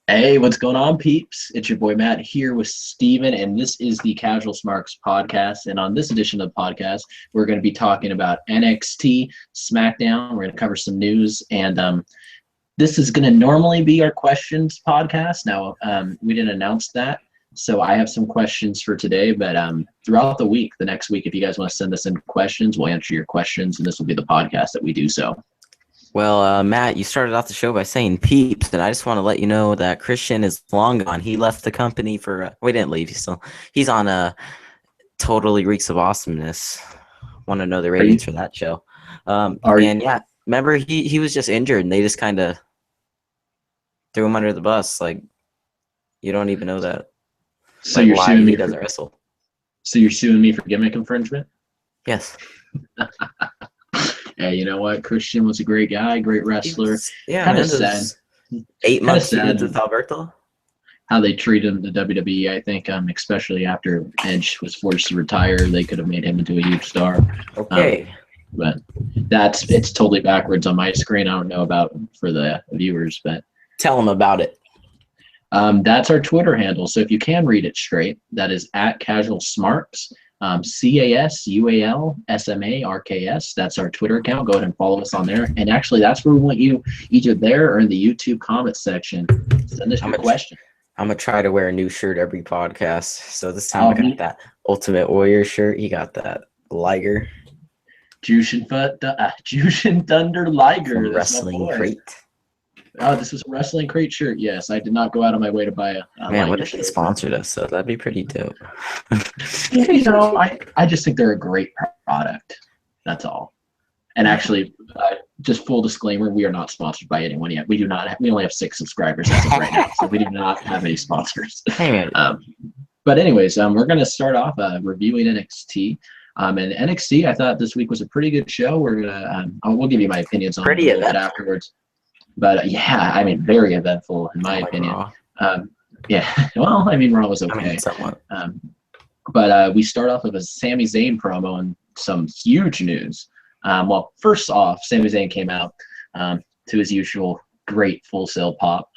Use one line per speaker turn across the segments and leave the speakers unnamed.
Hey, what's going on, peeps? It's your boy Matt here with Steven, and this is the Casual Smarks podcast. And on this edition of the podcast, we're going to be talking about NXT Smackdown. We're going to cover some news, and this is going to normally be our questions podcast. Now, we didn't announce that, so I have some questions for today, but throughout the week, the next week, if you guys want to send us in questions, we'll answer your questions, and this will be the podcast that we do so.
Well, Matt, you started off the show by saying peeps, and I just want to let you know that Christian is long gone. He left the company for we didn't leave. He's on Totally Reeks of Awesomeness. Want to know the ratings for that show? Yeah, remember he was just injured, and they just kind of threw him under the bus. Like, you don't even know that.
So you're suing me?
He doesn't wrestle.
So you're suing me for gimmick infringement?
Yes.
Yeah, you know what? Christian was a great guy, great wrestler.
Kind of sad. 8 months with Alberto. How
they treated him, the WWE, I think, especially after Edge was forced to retire, they could have made him into a huge star.
Okay.
But it's totally backwards on my screen. I don't know about for the viewers, but
tell them about it.
That's our Twitter handle. So if you can read it straight, that is at Casual Smarks. CASUALSMARKS. That's our Twitter account. Go ahead and follow us on there. And actually, that's where we want you, either there or in the YouTube comment section. Send us your question.
I'm going to try to wear a new shirt every podcast. So this time I got that Ultimate Warrior shirt. You got that Liger.
Jushin Thunder Liger.
Wrestling Crate.
Oh, this was a Wrestling Crate shirt. Yes, I did not go out of my way to buy a
Man, what if they sponsored us? So that'd be pretty dope.
You know, I just think they're a great product. That's all. And actually, just full disclaimer, we are not sponsored by anyone yet. We only have 6 subscribers as of right now, so we do not have any sponsors.
Hey,
but anyways, we're going to start off reviewing NXT. And NXT, I thought this week was a pretty good show. We're gonna we'll give you my opinions on it a little bit afterwards. But yeah, I mean, very eventful in my opinion. Yeah, well, I mean, Raw was okay. But we start off with a Sami Zayn promo and some huge news. Well, first off, Sami Zayn came out to his usual great Full Sail pop.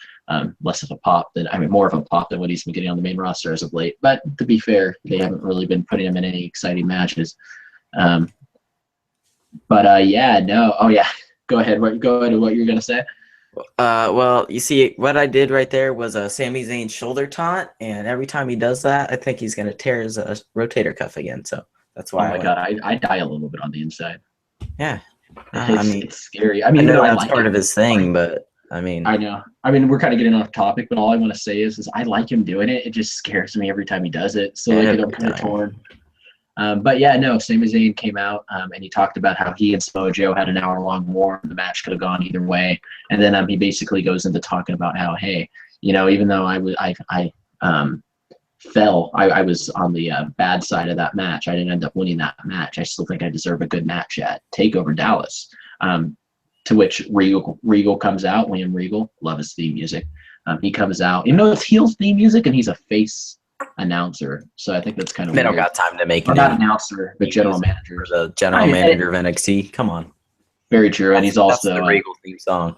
Less of a pop more of a pop than what he's been getting on the main roster as of late. But to be fair, they haven't really been putting him in any exciting matches. Yeah, no. Oh yeah, go ahead. Go ahead. What you're gonna say?
Well, you see, what I did right there was a Sami Zayn shoulder taunt, and every time he does that, I think he's gonna tear his rotator cuff again. So that's why.
Oh my god, I die a little bit on the inside.
Yeah,
it's scary.
I know that's part of his thing, but. I
know. I mean, we're kind of getting off topic, but all I want to say is I like him doing it. It just scares me every time he does it. So I'm kind of torn. But yeah, no, Sami Zayn came out and he talked about how he and Samoa Joe had an hour-long war. The match could have gone either way. And then he basically goes into talking about how, hey, you know, even though I fell, I was on the bad side of that match. I didn't end up winning that match. I still think I deserve a good match at Takeover Dallas. To which Regal comes out. William Regal, love his theme music. He comes out, even though it's heel theme music, and he's a face announcer. So I think that's kind of
they don't got time to make
not announcer, but general manager.
The general manager of NXT. Come on.
Very true, and he's also
the Regal theme song.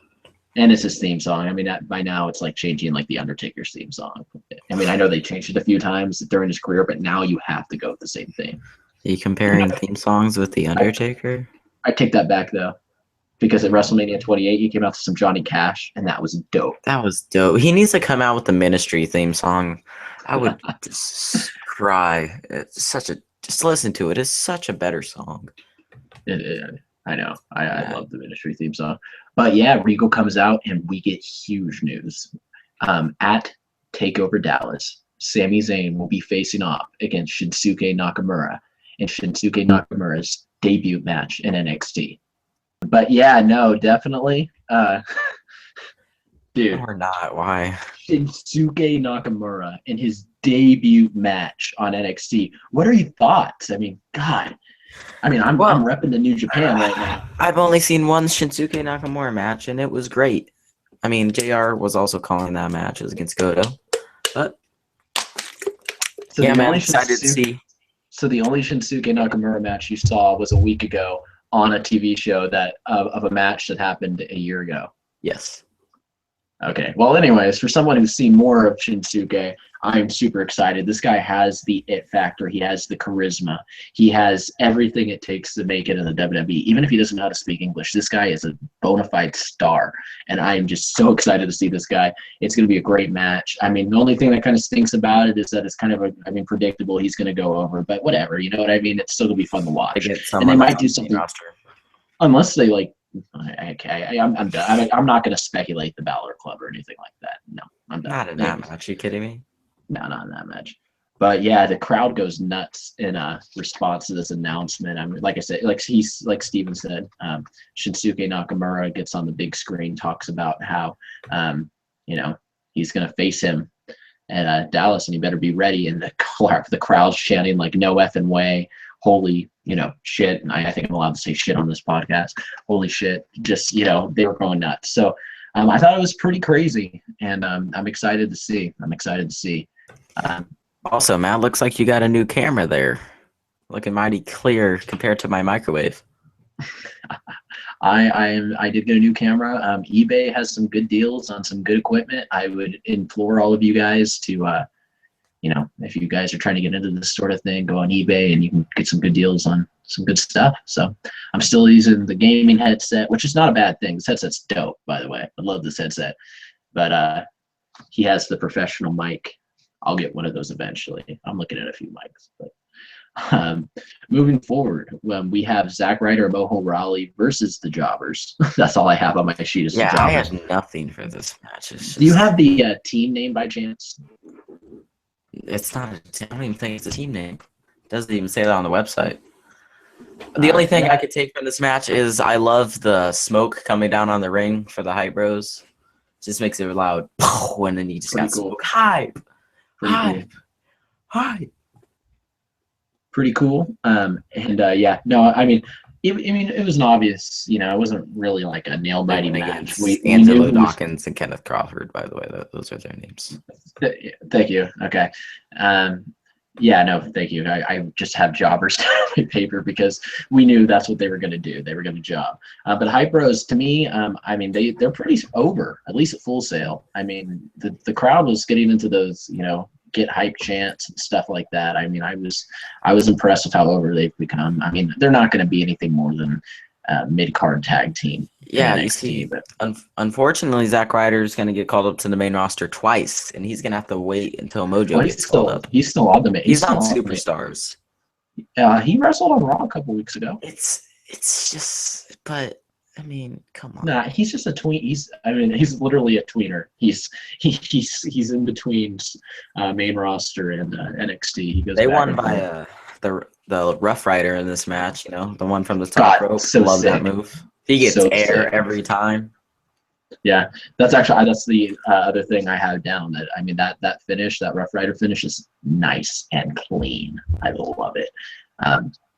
And it's his theme song. I mean, by now it's like changing like the Undertaker's theme song. I mean, I know they changed it a few times during his career, but now you have to go with the same thing.
Are you comparing theme songs with the Undertaker?
I take that back though. Because at WrestleMania 28, he came out to some Johnny Cash, and that was dope.
That was dope. He needs to come out with the Ministry theme song. I would just cry. It's just listen to it. It's such a better song.
I know. I love the Ministry theme song. But yeah, Regal comes out, and we get huge news. At Takeover Dallas, Sami Zayn will be facing off against Shinsuke Nakamura in Shinsuke Nakamura's debut match in NXT. But yeah, no, definitely. Dude.
Or not, why?
Shinsuke Nakamura in his debut match on NXT. What are your thoughts? I mean, God. I mean, I'm repping the New Japan right now.
I've only seen one Shinsuke Nakamura match, and it was great. I mean, JR was also calling that match against Goto. But,
so
yeah, man, excited to see.
So the only Shinsuke Nakamura match you saw was a week ago on a TV show that of a match that happened a year ago.
Yes.
Okay. Well, anyways, for someone who's seen more of Shinsuke, I'm super excited. This guy has the it factor. He has the charisma. He has everything it takes to make it in the WWE. Even if he doesn't know how to speak English, this guy is a bona fide star. And I'm just so excited to see this guy. It's going to be a great match. I mean, the only thing that kind of stinks about it is that it's kind of, predictable. He's going to go over, but whatever. You know what I mean? It's still going to be fun to watch. And they might do something. Unless they like, I'm done. I'm not going to speculate the Balor Club or anything like that. No, I'm done.
Not in that match. Are you kidding me?
No, not in that match. But yeah, the crowd goes nuts in response to this announcement. I mean, like I said, like Steven said, Shinsuke Nakamura gets on the big screen, talks about how he's going to face him at Dallas, and he better be ready. And the crowd's chanting like, "No effing way!" Holy, shit. And I think I'm allowed to say shit on this podcast. Holy shit. Just, they were going nuts. So I thought it was pretty crazy, and I'm excited to see.
Also, Matt, looks like you got a new camera there. Looking mighty clear compared to my microwave.
I did get a new camera. eBay has some good deals on some good equipment. I would implore all of you guys to if you guys are trying to get into this sort of thing, go on eBay and you can get some good deals on some good stuff. So I'm still using the gaming headset, which is not a bad thing. This headset's dope, by the way. I love this headset. But he has the professional mic. I'll get one of those eventually. I'm looking at a few mics. But moving forward, we have Zack Ryder and Moho Rawley versus the Jobbers. That's all I have on my sheet. Is
yeah,
the
I
Jobbers.
have nothing for this match.
Do you have the team name by chance?
It's not. I don't even think it's a team name. It doesn't even say that on the website. The only thing I could take from this match is I love the smoke coming down on the ring for the Hype Bros. Just makes it loud, and then you just got smoke. Hype.
Pretty cool. It was an obvious. It wasn't really like a nail biting match.
Angelo Dawkins and Kenneth Crawford, by the way, those are their names.
Thank you. Okay. Thank you. I just have jobbers on my paper because we knew that's what they were going to do. They were going to job. But Hype Bros, to me, they're pretty over, at least at Full Sail. I mean, the crowd was getting into those, get hype chants and stuff like that. I mean, I was impressed with how over they've become. I mean, they're not going to be anything more than mid-card tag team.
Yeah,
NXT,
you see, unfortunately, Zack Ryder is going to get called up to the main roster twice, and he's going to have to wait until Mojo gets called up.
He's still on the main.
He's on Superstars.
He wrestled on Raw a couple weeks ago.
It's just, but I mean, come on.
Nah, he's just a tween. He's literally a tweener. He's in between main roster and NXT. He goes.
They won by the Rough Rider in this match. The one from the top rope.
So
love
sick.
that move. He gets air every time.
Yeah, that's the other thing I have down. That finish, that Rough Rider finish, is nice and clean. I love it.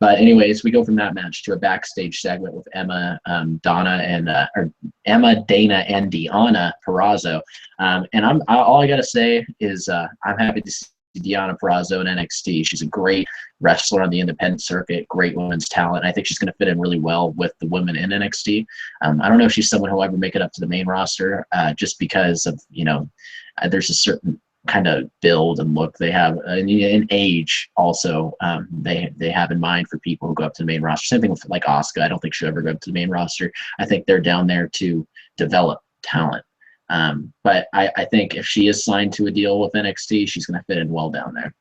But anyways, we go from that match to a backstage segment with Emma, Dana, and Deonna Purrazzo. And all I gotta say is I'm happy to see Deonna Purrazzo in NXT. She's a great wrestler on the independent circuit, great women's talent. I think she's going to fit in really well with the women in NXT. I don't know if she's someone who will ever make it up to the main roster, just because of there's a certain kind of build and look they have, and age also they have in mind for people who go up to the main roster. Same thing with like Asuka. I don't think she'll ever go up to the main roster. I think they're down there to develop talent. But I think if she is signed to a deal with NXT, she's going to fit in well down there.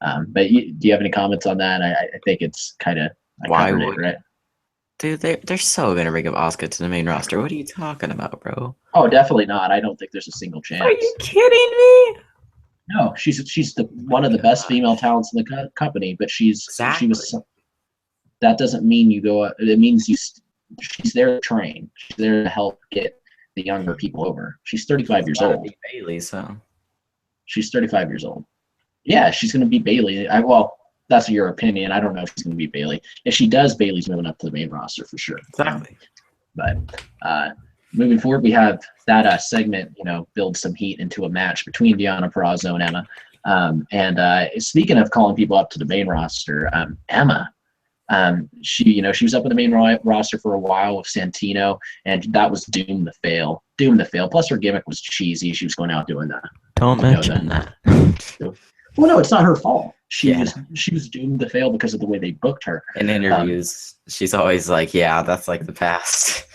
But do you have any comments on that? I think it's kind of right?
Dude, they're so gonna bring up Asuka to the main roster. What are you talking about, bro?
Oh, definitely not. I don't think there's a single chance.
Are you kidding me?
No, she's one of the best female talents in the company. But she was. That doesn't mean you go. It means she's there to train. She's there to help get the younger people over. She's 35 years old.
Bailey, so
she's 35 years old. Yeah, she's gonna be Bailey. That's your opinion. I don't know if she's going to beat Bailey. If she does, Bailey's moving up to the main roster for sure.
Exactly.
But moving forward, we have that segment, build some heat into a match between Deonna Purrazzo and Emma. And speaking of calling people up to the main roster, Emma, She was up in the main roster for a while with Santino, and that was doomed to fail. Doomed to fail. Plus, her gimmick was cheesy. She was going out doing that.
Don't mention that.
Well, no, it's not her fault. She was doomed to fail because of the way they booked her.
In interviews, she's always like, "Yeah, that's like the past."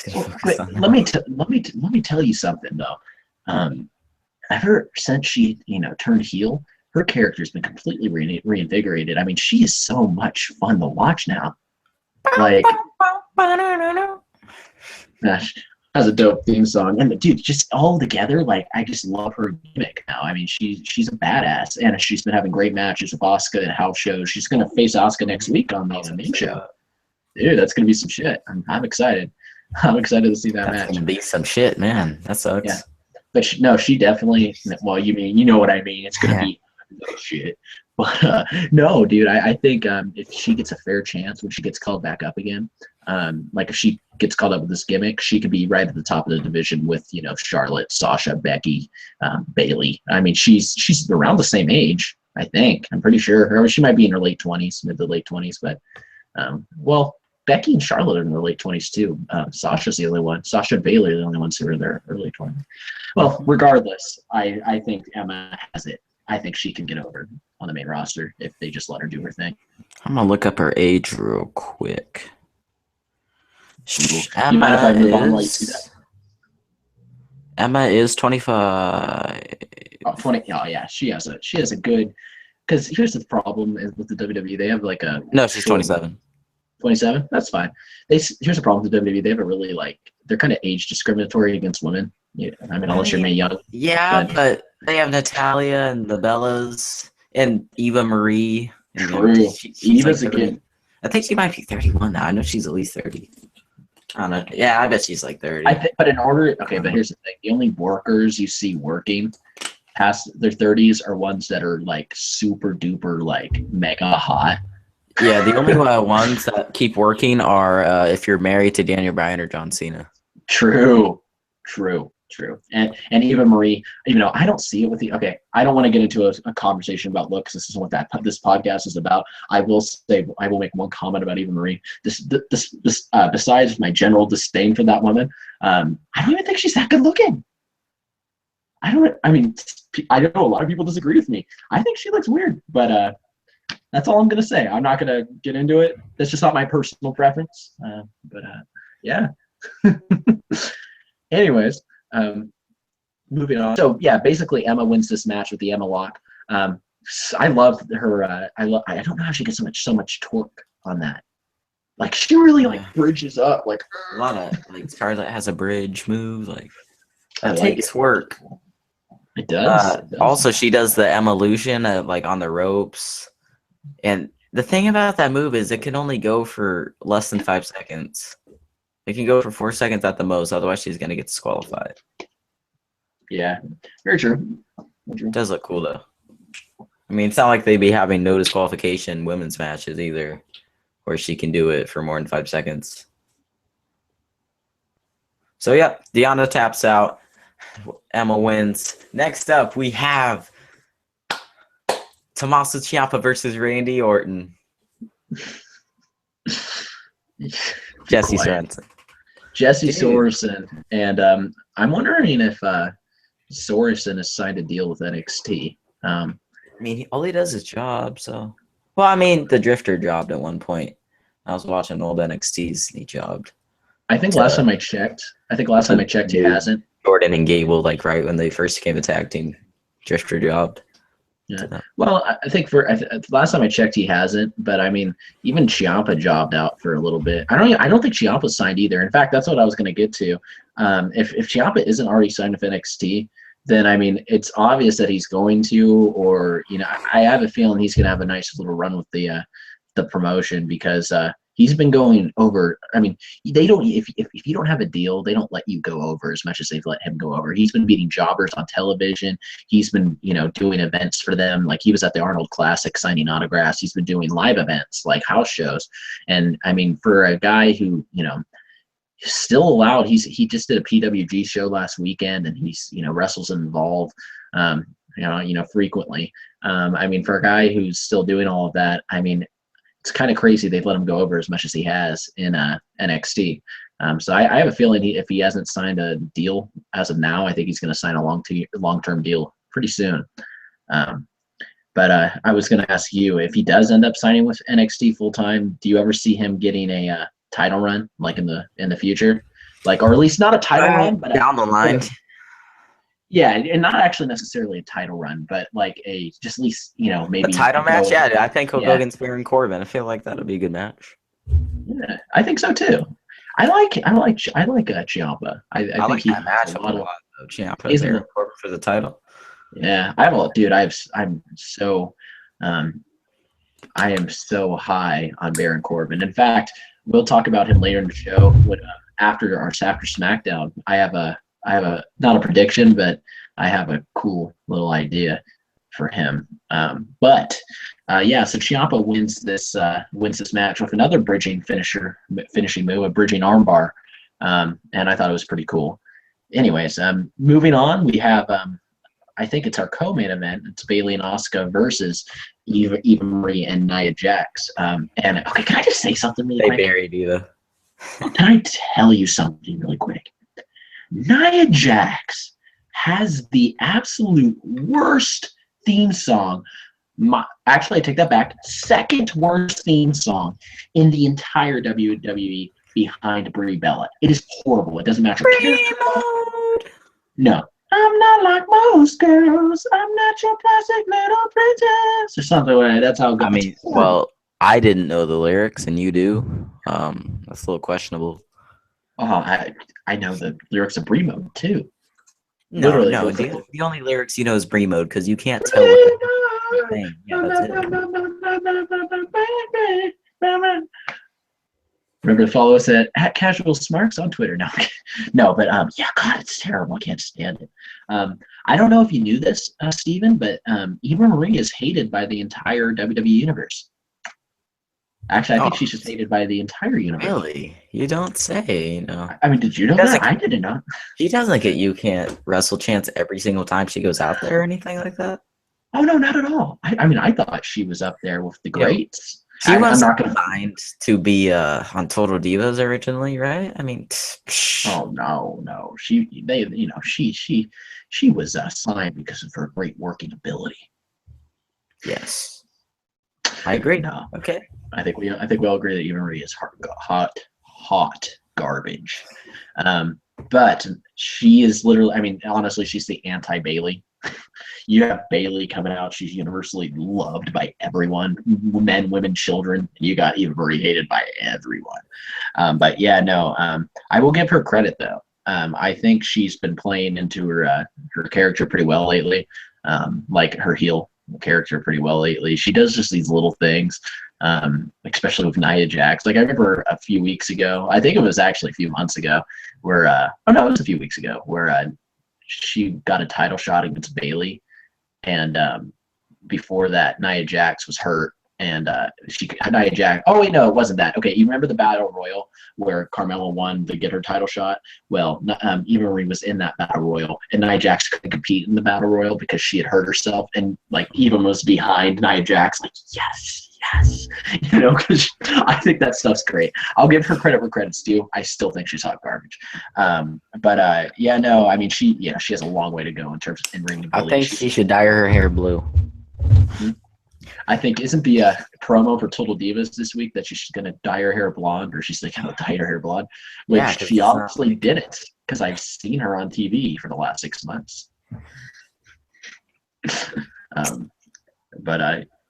Let me tell you something though. Ever since she turned heel, her character's been completely reinvigorated. I mean, she is so much fun to watch now. Like, gosh, has a dope theme song, and dude, just all together, like, I just love her gimmick now. I mean, she's a badass, and she's been having great matches with Asuka and house shows. She's gonna face Asuka next week on the main show. Dude, that's gonna be some shit. I'm excited. I'm excited to see that match.
Gonna be some shit, man. That sucks.
Yeah, but she definitely. Well, you know what I mean. It's gonna be shit. But no, dude, I think if she gets a fair chance when she gets called back up again, like if she gets called up with this gimmick, she could be right at the top of the division with Charlotte, Sasha, Becky, Bailey. I mean, she's around the same age. I think. I'm pretty sure. Or she might be in her late 20s, mid to late 20s. But well, Becky and Charlotte are in their late 20s too. Sasha's the only one. Sasha and Bailey are the only ones who are in their early 20s. Well, regardless, I think Emma has it. I think she can get over on the main roster if they just let her do her thing.
I'm gonna look up her age real quick.
You mind if I move on while you see that?
Emma is 25.
20. Oh yeah, she has a good. Because here's the problem with the WWE. They have like a.
No, she's 27.
27? That's fine. Here's the problem with the WWE. They have a really they're kind of age discriminatory against women. Yeah, I mean, unless you're Mae Young.
Yeah, but they have Natalia and the Bellas and Eva Marie. And
True. Eva's
like
a kid.
I think she might be 31 now. I know she's at least 30. I don't know. Yeah, I bet she's like 30.
But but here's the thing. The only workers you see working past their 30s are ones that are like super duper like mega hot.
Yeah, the only ones that keep working are if you're married to Daniel Bryan or John Cena.
True. And Eva Marie, I don't see it with the. Okay, I don't want to get into a conversation about looks. This isn't what this podcast is about. I will make one comment about Eva Marie. Besides my general disdain for that woman, I don't even think she's that good looking. I know a lot of people disagree with me. I think she looks weird, but that's all I'm gonna say. I'm not gonna get into it. That's just not my personal preference. Yeah. Anyways, moving on. So yeah, basically Emma wins this match with the Emma lock. I love her. I don't know how she gets so much torque on that. Like she really bridges up. Like
a lot of Scarlett has a bridge move. Like that takes work.
It does.
Also, she does the Emma illusion on the ropes. And the thing about that move is it can only go for less than 5 seconds. It can go for 4 seconds at the most. Otherwise, she's going to get disqualified.
Yeah, very true.
It does look cool, though. I mean, it's not like they'd be having no disqualification women's matches either, where she can do it for more than 5 seconds. So, yeah, Deonna taps out. Emma wins. Next up, we have Tommaso Ciampa versus Randy Orton. Jesse Sorensen.
Jesse Sorensen. And I'm wondering if Sorensen has signed a deal with NXT.
I mean, all he does is job, so. Well, I mean, the Drifter jobbed at one point. I was watching old NXTs, and he jobbed.
I think last time I checked, he hasn't.
Jordan and Gable, right when they first became a tag team, Drifter jobbed.
Yeah. Well, I think last time I checked, he hasn't. But I mean, even Ciampa jobbed out for a little bit. I don't think Ciampa signed either. In fact, that's what I was going to get to. If Ciampa isn't already signed with NXT, then I mean, it's obvious that he's going to, or I have a feeling he's going to have a nice little run with the promotion because he's been going over. I mean, they don't. If you don't have a deal, they don't let you go over as much as they've let him go over. He's been beating jobbers on television. He's been, doing events for them. Like he was at the Arnold Classic signing autographs. He's been doing live events like house shows. And I mean, for a guy who, still allowed, he just did a PWG show last weekend, and he's, wrestles and involved, frequently. I mean, for a guy who's still doing all of that, I mean, it's kind of crazy they've let him go over as much as he has in NXT. So I have a feeling if he hasn't signed a deal as of now, I think he's going to sign a long-term deal pretty soon. But I was going to ask you, if he does end up signing with NXT full time, do you ever see him getting a title run like in the future, like, or at least not a title run, but
down the line?
Yeah, and not actually necessarily a title run, but like just at least maybe
a title match. Yeah, I think Hogan's Baron Corbin. I feel like that'll be a good match.
Yeah, I think so too. I like Ciampa. I think
like
he
that match a lot though. Ciampa Baron Corbin for the title.
Yeah, I am so high on Baron Corbin. In fact, we'll talk about him later in the show. When after SmackDown, I have a not a prediction, but I have a cool little idea for him. So Ciampa wins this match with another finishing move, a bridging armbar, and I thought it was pretty cool. Anyways, moving on, we have I think it's our co-main event. It's Bayley and Asuka versus Eva Marie and Nia Jax. And okay, can I just say something really quick?
They buried Eva.
Can I tell you something really quick? Nia Jax has the absolute worst theme song. Actually, I take that back. Second worst theme song in the entire WWE behind Brie Bella. It is horrible. It doesn't match her character. No. I'm not like most girls. I'm not your plastic little princess, or something like that. That's how it goes.
I mean, well, I didn't know the lyrics, and you do. That's a little questionable.
Oh, I know the lyrics of Brie Mode too.
No, literally, no. The only lyrics you know is Brie Mode because you can't tell what they're saying. Yeah, that's
it. Remember to follow us at Casual Smarks on Twitter. No, but yeah, God, it's terrible. I can't stand it. I don't know if you knew this, Steven, but Eva Marie is hated by the entire WWE universe. Actually, I think she's just hated by the entire universe.
Really? You don't say.
I mean, did you know that? I didn't know.
She doesn't get "You Can't Wrestle" chants every single time she goes out there or anything like that.
Oh no, not at all. I mean, I thought she was up there with the greats.
She was designed to be on Total Divas originally, right? I mean,
oh no, she was signed because of her great working ability.
Yes, I agree.
No,
okay.
I think we all agree that Eva Marie is hot garbage. But she is literally. I mean, honestly, she's the anti-Bayley. You have Bayley coming out. She's universally loved by everyone, men, women, children. You got Eva Marie hated by everyone. But yeah, no, I will give her credit though. I think she's been playing into her character pretty well lately. Like her heel character pretty well lately. She does just these little things, especially with Nia Jax. Like I remember a few weeks ago, I think it was actually a few months ago, where it was a few weeks ago, where she got a title shot against Bayley, and before that, Nia Jax was hurt, and Nia Jax. Oh wait, no, it wasn't that. Okay, you remember the Battle Royal where Carmella won to get her title shot? Well, Eva Marie was in that Battle Royal, and Nia Jax couldn't compete in the Battle Royal because she had hurt herself, and like Eva was behind Nia Jax, like yes, because I think that stuff's great. I'll give her credit where credit's due. I still think she's hot garbage. Yeah, no, I mean she has a long way to go in terms of in-ring ability.
I think she should dye her hair blue.
I think isn't the promo for Total Divas this week that she's going to dye her hair blonde, or she's thinking about dye her hair blonde, which she obviously didn't, because I've seen her on TV for the last 6 months.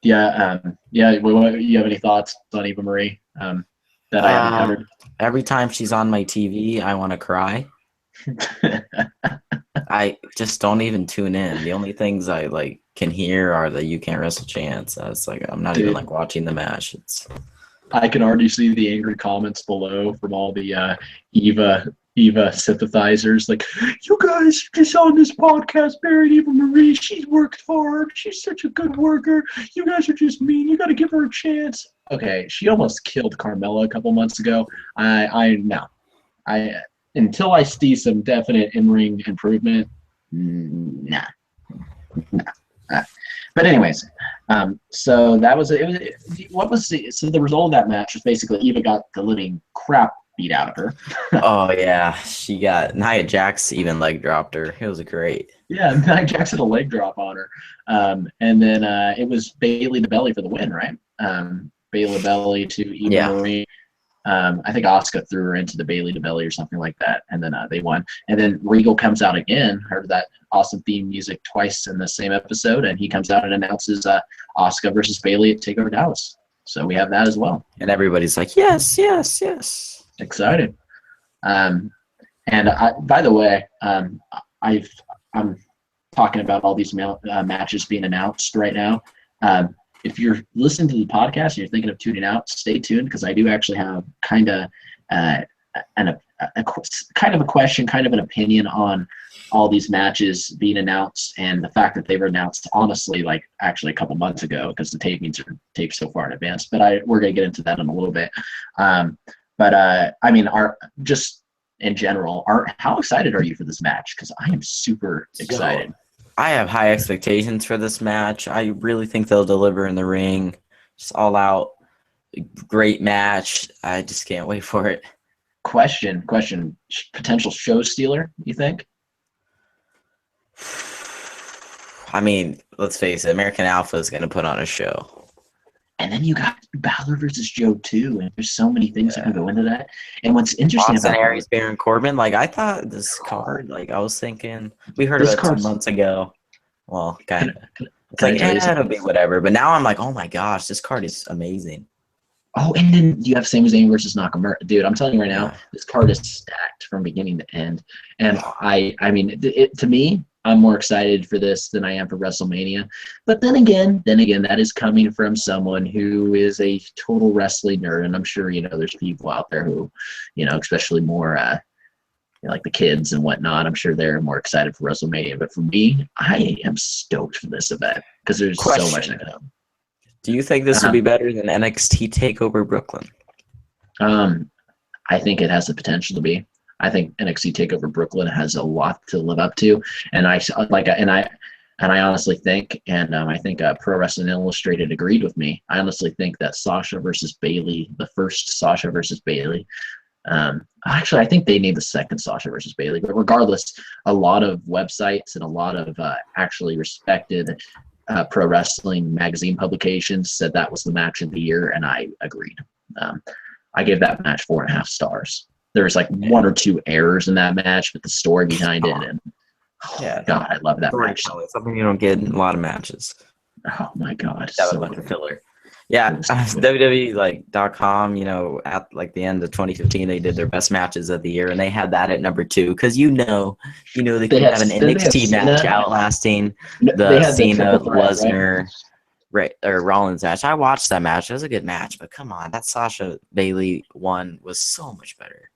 Yeah. You have any thoughts on Eva Marie that I haven't covered?
Every time she's on my TV, I want to cry. I just don't even tune in. The only things I can hear are the "You Can't Wrestle" chants. It's like I'm not even watching the match.
I can already see the angry comments below from all the Eva sympathizers. Like, you guys just on this podcast buried Eva Marie. She's worked hard. She's such a good worker. You guys are just mean. You got to give her a chance. Okay, she almost killed Carmella a couple months ago. Until I see some definite in-ring improvement, nah. But anyways, so that was it. What was the result of that match was basically Eva got the living crap beat out of her.
Oh yeah, she got Nia Jax even leg dropped her. It was great.
Yeah, Nia Jax had a leg drop on her, and then it was Bailey the Belly for the win, right? Bailey Belly to Eva Marie. I think Asuka threw her into the Bailey to Belly or something like that, and then they won. And then Regal comes out again. Heard that awesome theme music twice in the same episode, and he comes out and announces Asuka versus Bailey at Takeover Dallas. So we have that as well.
And everybody's like, yes, yes, yes.
Excited. And by the way, I'm talking about all these matches being announced right now. If you're listening to the podcast and you're thinking of tuning out, stay tuned because I do actually have kind of a question, kind of an opinion on all these matches being announced and the fact that they were announced honestly like actually a couple months ago because the tapings are taped so far in advance. But we're going to get into that in a little bit. I mean, just in general, how excited are you for this match? Because I am super excited.
I have high expectations for this match. I really think they'll deliver in the ring. Just all out, great match. I just can't wait for it.
Question. Potential show stealer, you think?
I mean, let's face it, American Alpha is going to put on a show.
And then you got Balor versus Joe too, and there's so many things that can go into that. And what's interesting
Austin
about
Aries, Baron Corbin, like I thought this card, like I was thinking, we heard about it 2 months ago. Well, kind of. It's like, it'll be whatever. But now I'm like, oh my gosh, this card is amazing.
Oh, and then you have Sami Zayn versus Nakamura. Dude, I'm telling you right now, this card is stacked from beginning to end. And I mean, to me, I'm more excited for this than I am for WrestleMania. But then again, that is coming from someone who is a total wrestling nerd. And I'm sure, there's people out there who, especially more like the kids and whatnot, I'm sure they're more excited for WrestleMania. But for me, I am stoked for this event because there's so much that can happen.
Do you think this will be better than NXT Takeover Brooklyn?
I think it has the potential to be. I think NXT Takeover Brooklyn has a lot to live up to, and I honestly think, and I think Pro Wrestling Illustrated agreed with me. I honestly think that Sasha versus Bailey, the first Sasha versus Bailey, actually I think they named the second Sasha versus Bailey, but regardless, a lot of websites and a lot of actually respected pro wrestling magazine publications said that was the match of the year, and I agreed. I gave that match 4.5 stars. There's like 1 or 2 errors in that match, but the story behind it, and God, I love that match.
It's something you don't get in a lot of matches.
Oh my God,
that was a bunch of filler. Yeah, WWE.com, at like the end of 2015, they did their best matches of the year, and they had that at number 2 because they could have an NXT match outlasting the Cena Lesnar. Right, or Rollins match. I watched that match. It was a good match, but come on, that Sasha Bailey one was so much better.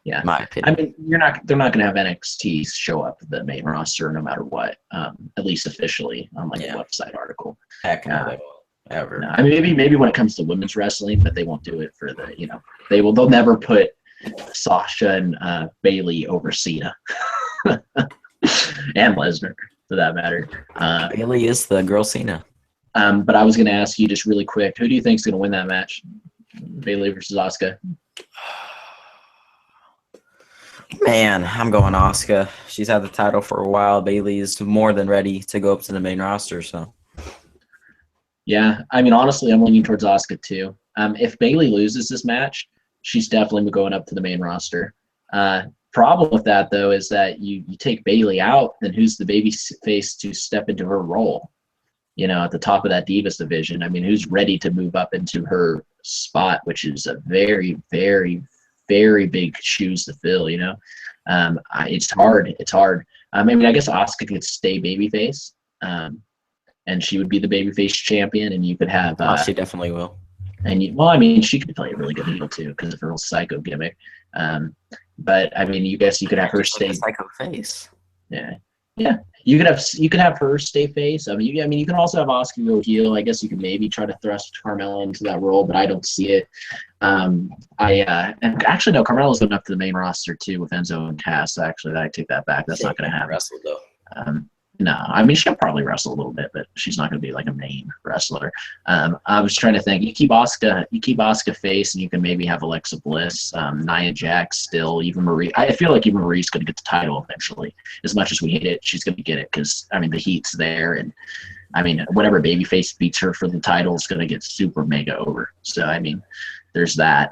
Yeah,
in my opinion.
I mean, they're not going to have NXT show up at the main roster no matter what. At least officially on a website article.
Heck no, they won't ever.
No, I mean, maybe when it comes to women's wrestling, but they won't do it for the they'll never put Sasha and Bailey over Cena and Lesnar for that matter.
Bailey is the girl Cena.
But I was going to ask you just really quick, who do you think is going to win that match? Bailey versus Asuka?
Man, I'm going Asuka. She's had the title for a while. Bailey is more than ready to go up to the main roster. So,
yeah, I mean, honestly, I'm leaning towards Asuka too. If Bailey loses this match, she's definitely going up to the main roster. Problem with that, though, is that you take Bailey out, then who's the baby face to step into her role? At the top of that Divas division. I mean, who's ready to move up into her spot, which is a very, very, very big shoes to fill, It's hard. It's hard. I mean, I guess Asuka could stay babyface, and she would be the babyface champion, and you could have...
she definitely will.
And she could play a really good heel, too, because of her little psycho gimmick. But, I mean, you could have her stay...
Psycho face.
Yeah. Yeah, you could have her stay face. I mean, you can also have Asuka go heel. I guess you could maybe try to thrust Carmella into that role, but I don't see it. And actually no, Carmella's going up to the main roster too with Enzo and Cass. Actually, I take that back. That's not going to happen.
Wrestle though.
No, I mean she'll probably wrestle a little bit, but she's not going to be like a main wrestler. I was trying to think. You keep Asuka face, and you can maybe have Alexa Bliss, Nia Jax, still even Marie. I feel like even Marie's going to get the title eventually. As much as we hate it, she's going to get it because I mean the heat's there, and I mean whatever babyface beats her for the title is going to get super mega over. So I mean, there's that.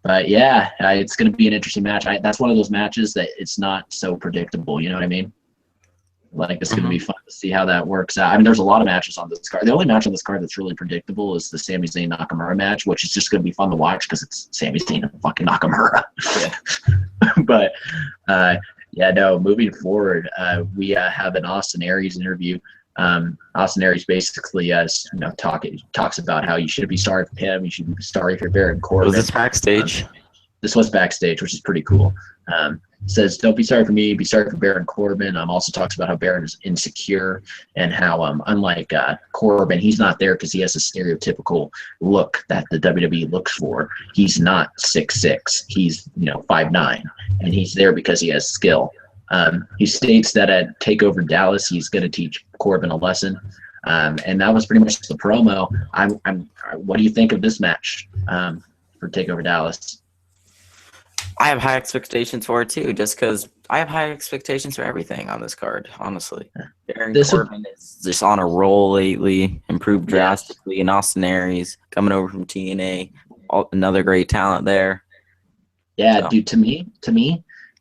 But yeah, it's going to be an interesting match. That's one of those matches that it's not so predictable. You know what I mean? Like, it's going to be fun to see how that works out. I mean, there's a lot of matches on this card. The only match on this card that's really predictable is the Sami Zayn Nakamura match, which is just going to be fun to watch because it's Sami Zayn and fucking Nakamura. Yeah. But, yeah, no, moving forward, we have an Austin Aries interview. Austin Aries basically talks about how you shouldn't be sorry for him. You should be sorry for Baron Corbin.
Was this backstage?
This was backstage, which is pretty cool. Says, don't be sorry for me, be sorry for Baron Corbin. Also talks about how Baron is insecure and how, unlike Corbin, he's not there because he has a stereotypical look that the WWE looks for. He's not 6'6". He's 5'9", and he's there because he has skill. He states that at TakeOver Dallas, he's going to teach Corbin a lesson. And that was pretty much the promo. What do you think of this match for TakeOver Dallas?
I have high expectations for it too, just because I have high expectations for everything on this card, honestly. Baron Corbin is just on a roll lately, improved drastically, and Austin Aries coming over from TNA, another great talent there.
Yeah, so. Dude, to me,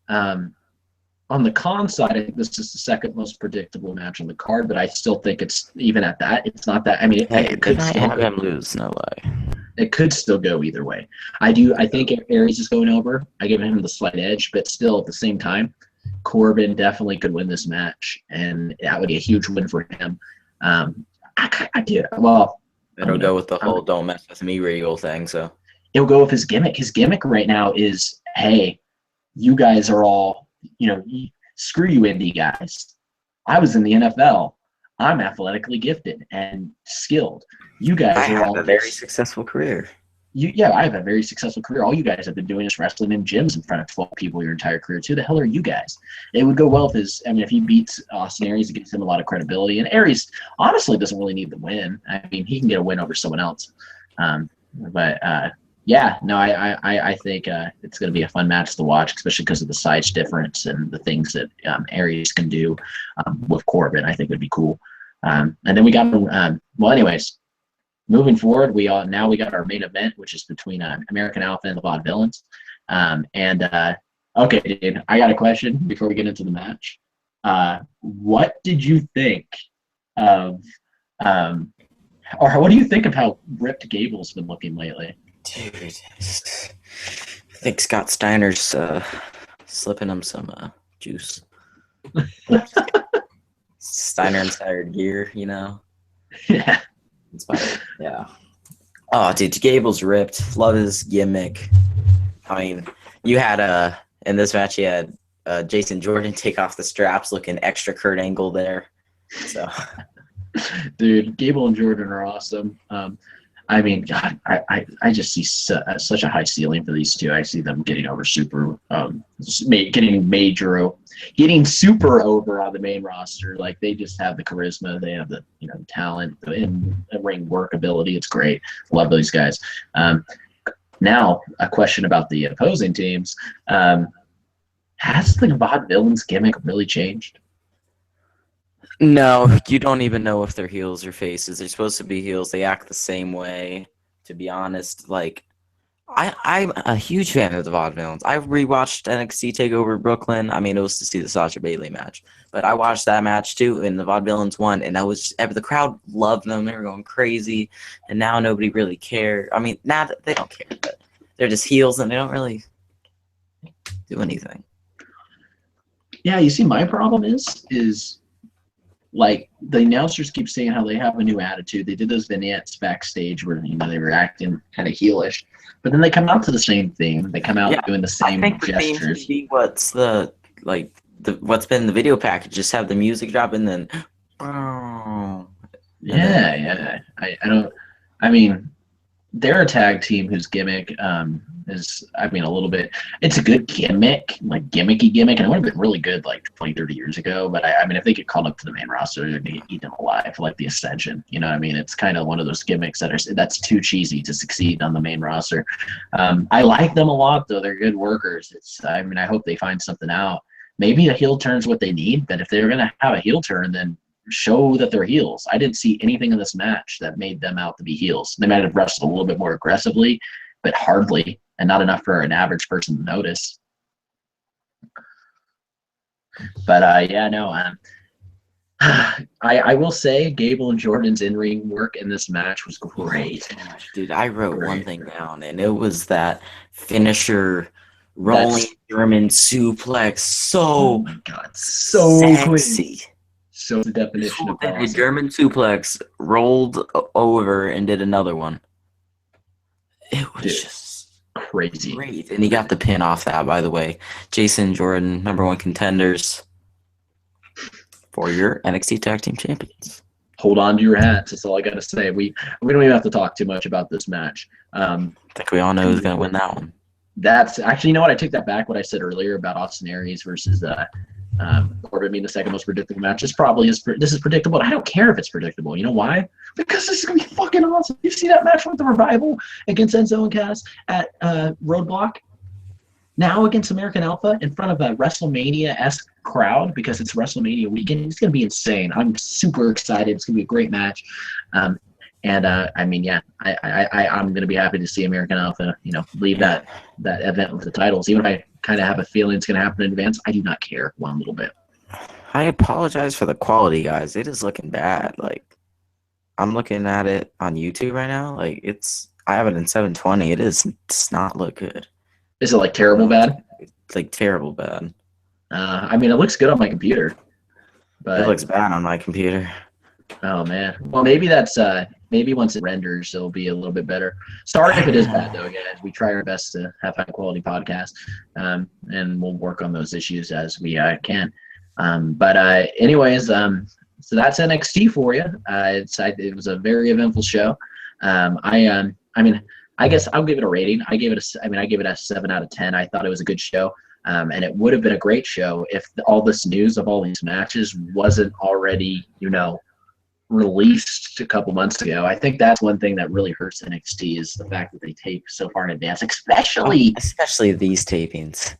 on the con side, I think this is the second most predictable match on the card, but I still think it's, even at that, it's not that. I mean, it could still
have him lose, no way.
It could still go either way. I think Aries is going over. I give him the slight edge, but still at the same time, Corbin definitely could win this match, and that would be a huge win for him. I do. Well,
it'll go with the whole "don't mess with me" Regal thing. So
it'll go with his gimmick. His gimmick right now is, hey, you guys are all, screw you indie guys. I was in the NFL. I'm athletically gifted and skilled. You guys are all
a very successful career.
I have a very successful career. All you guys have been doing is wrestling in gyms in front of 12 people your entire career. Who the hell are you guys? It would go well if he beats Austin Aries, it gives him a lot of credibility. And Aries honestly doesn't really need the win. I mean, he can get a win over someone else. I think it's going to be a fun match to watch, especially because of the size difference and the things that Aries can do with Corbin. I think would be cool. And then we got anyways. Moving forward, we got our main event, which is between American Alpha and the Vaudevillains. Okay, dude, I got a question before we get into the match. What did you think of, or what do you think of how ripped Gable's been looking lately?
Dude, I think Scott Steiner's slipping him some juice. Steiner inspired gear,
Yeah.
Yeah. Oh, dude, Gable's ripped. Love his gimmick. I mean, you had in this match, you had Jason Jordan take off the straps, looking extra Kurt Angle there. So,
dude, Gable and Jordan are awesome. I mean, God, I just see such a high ceiling for these two. I see them getting over getting super over on the main roster. Like, they just have the charisma, they have the talent and ring workability. It's great. Love those guys. Now, a question about the opposing teams. Has the Vaudevillains gimmick really changed?
No, you don't even know if they're heels or faces. They're supposed to be heels. They act the same way, to be honest. Like, I'm a huge fan of the Vaudevillains. I rewatched NXT Takeover Brooklyn. I mean, it was to see the Sasha Bailey match. But I watched that match, too, and the Vaudevillains won. And the crowd loved them. They were going crazy. And now nobody really cares. I mean, now they don't care. But they're just heels, and they don't really do anything.
Yeah, you see, my problem is like, the announcers keep saying how they have a new attitude. They did those vignettes backstage where they were acting kind of heelish, but then they come out to the same thing. They come out doing the same gestures.
What's what's been in the video package? Just have the music drop and then. I mean, they're a tag team whose gimmick
is, I mean, a little bit. It's a good gimmick, like gimmicky gimmick, and it would have been really good like 20, 30 years ago. But I mean, if they get called up to the main roster, they're gonna get eaten alive, like the Ascension. You know what I mean? It's kind of one of those gimmicks that's too cheesy to succeed on the main roster. I like them a lot, though. They're good workers. I mean, I hope they find something out. Maybe a heel turn's what they need, but if they're gonna have a heel turn, then show that they're heels. I didn't see anything in this match that made them out to be heels. They might have wrestled a little bit more aggressively, but hardly, and not enough for an average person to notice. But yeah, no. I will say Gable and Jordan's in-ring work in this match was great.
Dude, I wrote one thing down, and it was that finisher rolling German suplex.
Oh my god, so
sexy.
Quick. So the definition of
awesome. German suplex, rolled over and did another one. It was just
crazy.
Great. And he got the pin off that, by the way. Jason Jordan, #1 contenders for your NXT Tag Team Champions.
Hold on to your hats. That's all I got to say. We don't even have to talk too much about this match.
I think we all know who's going to win that one.
That's actually, you know what? I take that back. What I said earlier about Austin Aries versus Corbin being the second most predictable match. This is predictable. I don't care if it's predictable. You know why? Because this is gonna be fucking awesome. You see that match with the Revival against Enzo and Cass at Roadblock? Now against American Alpha in front of a WrestleMania-esque crowd because it's WrestleMania weekend. It's gonna be insane. I'm super excited. It's gonna be a great match. I mean, yeah, I'm gonna be happy to see American Alpha, leave that event with the titles. Even if I kind of have a feeling it's gonna happen in advance, I do not care one little bit.
I apologize for the quality, guys. It is looking bad. Like, I'm looking at it on YouTube right now. Like, I have it in 720. It does not look good.
Is it like terrible bad?
It's like terrible bad.
I mean, it looks good on my computer, but
it looks bad on my computer.
Oh man. Well, maybe that's maybe once it renders, it'll be a little bit better. Sorry if it is bad though, guys. We try our best to have high quality podcasts, and we'll work on those issues as we can. Anyways, so that's NXT for you. It was a very eventful show. I mean, I guess I'll give it a rating. I gave it a 7 out of 10. I thought it was a good show. And it would have been a great show if all this news of all these matches wasn't already, released a couple months ago. I think that's one thing that really hurts NXT is the fact that they tape so far in advance, especially
these tapings.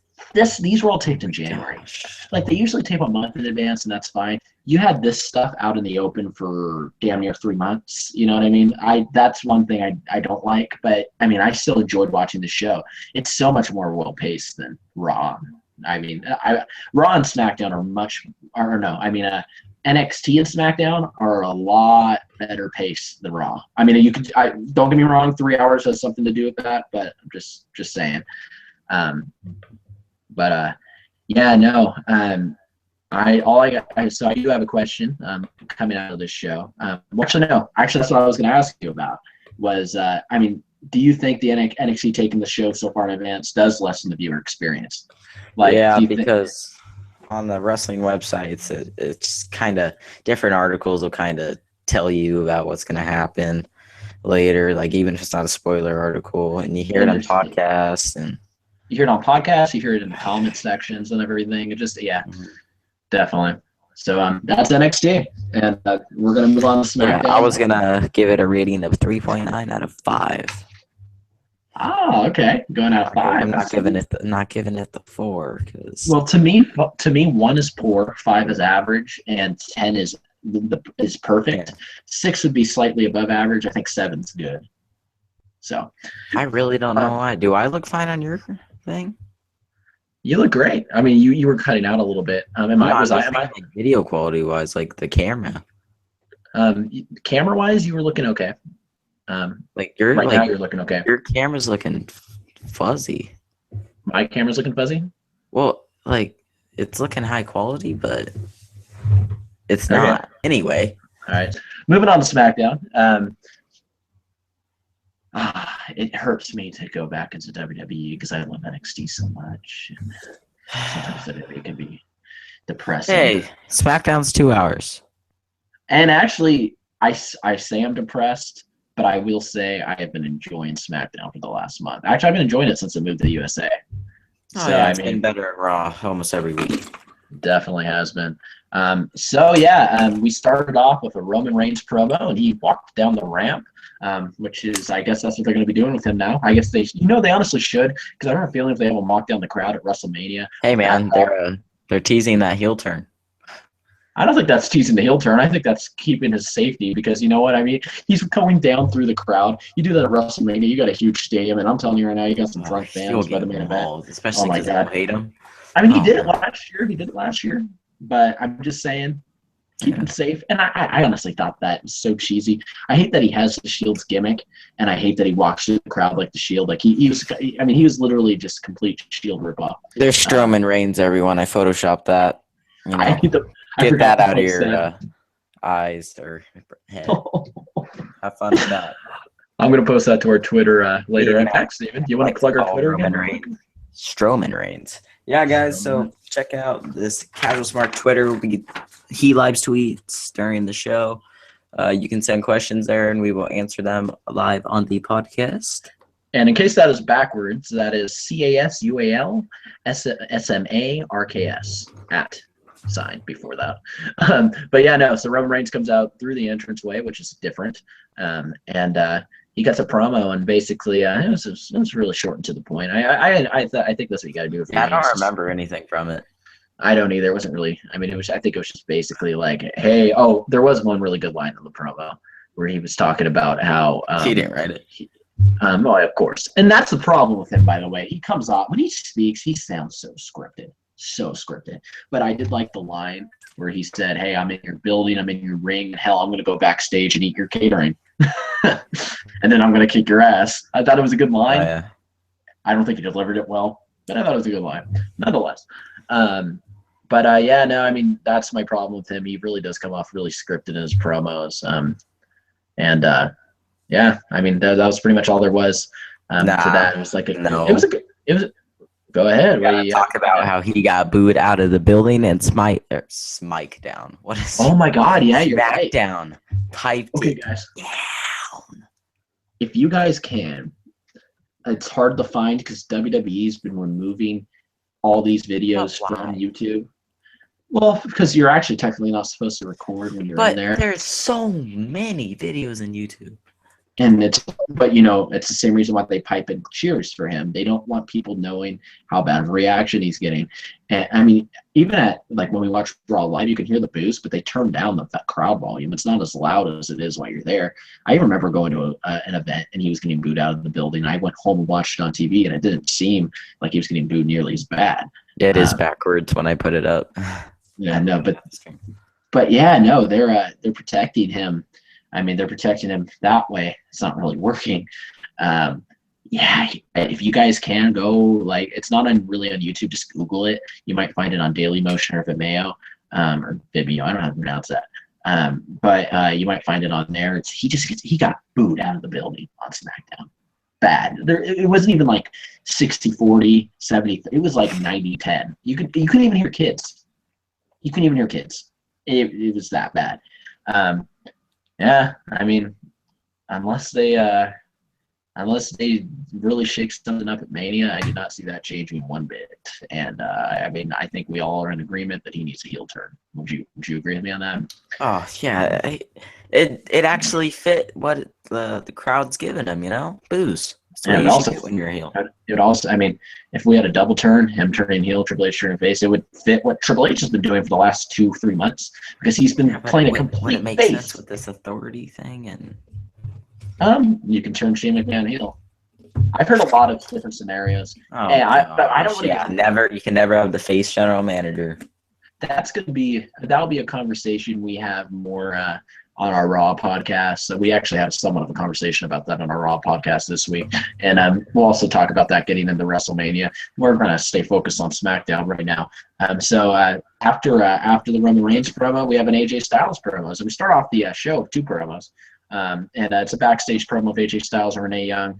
These were all taped in January. Like, they usually tape a month in advance, and that's fine. You had this stuff out in the open for damn near 3 months. You know what I mean? That's one thing I don't like, but I mean, I still enjoyed watching the show. It's so much more well paced than Raw. I mean, Raw and SmackDown NXT and SmackDown are a lot better paced than Raw. I mean, don't get me wrong, 3 hours has something to do with that, but I'm just saying. Yeah, no. So I do have a question coming out of this show. Actually, that's what I was going to ask you about. Was do you think the NXT taking the show so far in advance does lessen the viewer experience?
Because on the wrestling websites, it's kind of different articles will kind of tell you about what's going to happen later. Like, even if it's not a spoiler article, and you hear it on podcasts and.
You hear it on podcasts, you hear it in the comment sections and everything. It just, definitely. So that's NXT, and we're gonna move on to SmackDown.
Yeah, I was gonna give it a rating of 3.9 out of 5.
Oh, okay, going out of 5.
I'm not giving it the 4 because.
Well, to me, 1 is poor, 5 is average, and 10 is perfect. Yeah. 6 would be slightly above average. I think 7's good. So.
I really don't know why. Do I look fine on your thing?
You look great. I mean, you were cutting out a little bit.
Video quality wise, like the camera?
Camera wise, you were looking okay.
Now
you're looking okay.
Your camera's looking fuzzy.
My camera's looking fuzzy?
Well, like, it's looking high quality, but it's not. Okay. Anyway.
All right. Moving on to SmackDown. It hurts me to go back into WWE because I love NXT so much. And sometimes WWE can be depressing.
Hey, SmackDown's 2 hours.
And actually, I say I'm depressed, but I will say I have been enjoying SmackDown for the last month. Actually, I've been enjoying it since it moved to the USA.
Oh, yeah, it's been better at Raw almost every week.
Definitely has been. We started off with a Roman Reigns promo, and he walked down the ramp, which is, I guess that's what they're going to be doing with him now. I guess they honestly should, because I have a feeling if they have him walk down the crowd at WrestleMania.
Hey, man, they're teasing that heel turn.
I don't think that's teasing the heel turn. I think that's keeping his safety, because you know what I mean? He's going down through the crowd. You do that at WrestleMania, you got a huge stadium, and I'm telling you right now, you got some drunk fans by the main event.
Especially because they hate him.
I mean, he did it last year. But I'm just saying, keep him safe. And I honestly thought that was so cheesy. I hate that he has the Shield's gimmick, and I hate that he walks through the crowd like the Shield. Like he was literally just complete Shield ripoff.
There's Strowman Reigns, everyone. I photoshopped that. You know, get that out of your eyes or head. Have fun with that.
I'm gonna post that to our Twitter later. Yeah. Steven, you want to plug our Twitter again?
Strowman Reigns. Yeah, guys, so check out this Casual Smart Twitter. He live tweets during the show. You can send questions there, and we will answer them live on the podcast.
And in case that is backwards, that is CASUALSMARKS at sign before that. So Roman Reigns comes out through the entranceway, which is different. He gets a promo, and basically, it was really short and to the point. I think that's what you got to do.
I don't remember anything from it.
I don't either. It wasn't really. I mean, I think it was just basically like, hey, there was one really good line in the promo where he was talking about how
he didn't write it.
Of course, and that's the problem with him. By the way, he comes off when he speaks, he sounds so scripted. But I did like the line where he said, hey, I'm in your building, I'm in your ring, and hell, I'm going to go backstage and eat your catering. And then I'm going to kick your ass. I thought it was a good line.
Oh, yeah.
I don't think he delivered it well, but I thought it was a good line nonetheless. That's my problem with him. He really does come off really scripted in his promos. That was pretty much all there was to that. It was like go ahead.
Talk about how he got booed out of the building and Smike down. What is?
Oh my God! Yeah, you're right.
Smackdown. Typed
it guys. Down. If you guys can, it's hard to find because WWE's been removing all these videos from YouTube. Well, because you're actually technically not supposed to record when you're in there.
But there's so many videos in YouTube.
And it's the same reason why they pipe in cheers for him. They don't want people knowing how bad of a reaction he's getting. And I mean, even at like when we watch Raw live, you can hear the boost, but they turn down the crowd volume. It's not as loud as it is while you're there. I remember going to an event and he was getting booed out of the building. I went home and watched it on TV, and it didn't seem like he was getting booed nearly as bad.
Yeah, it is backwards when I put it up.
Yeah, no, but yeah, no, they're protecting him. I mean, they're protecting him that way. It's not really working. If you guys can go, it's not really on YouTube. Just Google it. You might find it on Dailymotion or Vimeo or Vimeo. I don't know how to pronounce that. But you might find it on there. He got booed out of the building on SmackDown. Bad. It wasn't even like 60-40, 70. It was like 90-10. You couldn't even hear kids. You couldn't even hear kids. It was that bad. Yeah, I mean, unless they really shake something up at Mania, I do not see that changing one bit. And I think we all are in agreement that he needs a heel turn. Would you agree with me on that?
Oh yeah, it actually fit what the crowd's giving him. Boost.
And also, when you're a heel, it also, I mean, if we had a double turn, him turning heel, Triple H turning face, it would fit what Triple H has been doing for the last 2-3 months because he's been playing a complete
face.
It makes
sense with this authority thing, and
you can turn Shane McMahon heel. I've heard a lot of different scenarios.
Oh,
hey, I don't want
to. You can never have the face general manager.
That'll be a conversation we have more on our Raw podcast. So we actually have somewhat of a conversation about that on our Raw podcast this week. And we'll also talk about that getting into WrestleMania. We're going to stay focused on SmackDown right now. So after the Roman Reigns promo, we have an AJ Styles promo. So we start off the show with 2 promos. And it's a backstage promo of AJ Styles and Renee Young.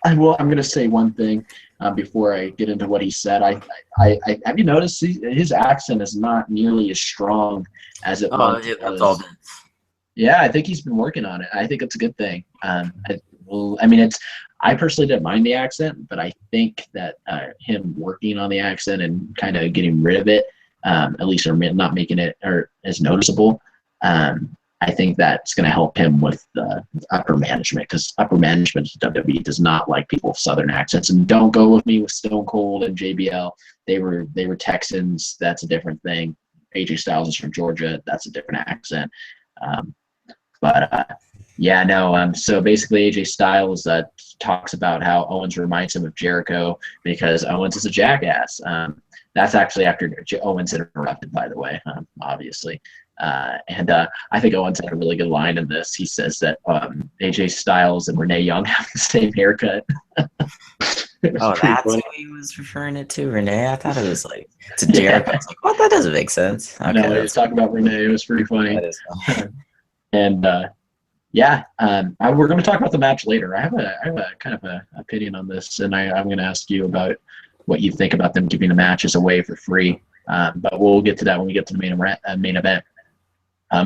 I'm going to say one thing before I get into what he said. I have you noticed his accent is not nearly as strong as it was.
Yeah, that's all.
Yeah, I think he's been working on it. I think it's a good thing. I mean, I personally didn't mind the accent, but I think that him working on the accent and kind of getting rid of it, at least or not making it or as noticeable, I think that's going to help him with the upper management, because upper management of WWE does not like people with Southern accents. And don't go with me with Stone Cold and JBL. They were Texans. That's a different thing. AJ Styles is from Georgia. That's a different accent. Yeah, no. So basically, AJ Styles talks about how Owens reminds him of Jericho because Owens is a jackass. That's actually after Owens interrupted, by the way, obviously. And I think Owens had a really good line in this. He says that AJ Styles and Renee Young have the same haircut.
Oh, that's funny. Who he was referring it to, Renee? I thought it was like to Jericho. I was like, what? That doesn't make sense. Okay,
no, he was talking about Renee. It was pretty funny.
That is funny.
And we're going to talk about the match later. I have a kind of a opinion on this, and I'm going to ask you about what you think about them giving the matches away for free. But we'll get to that when we get to the main event.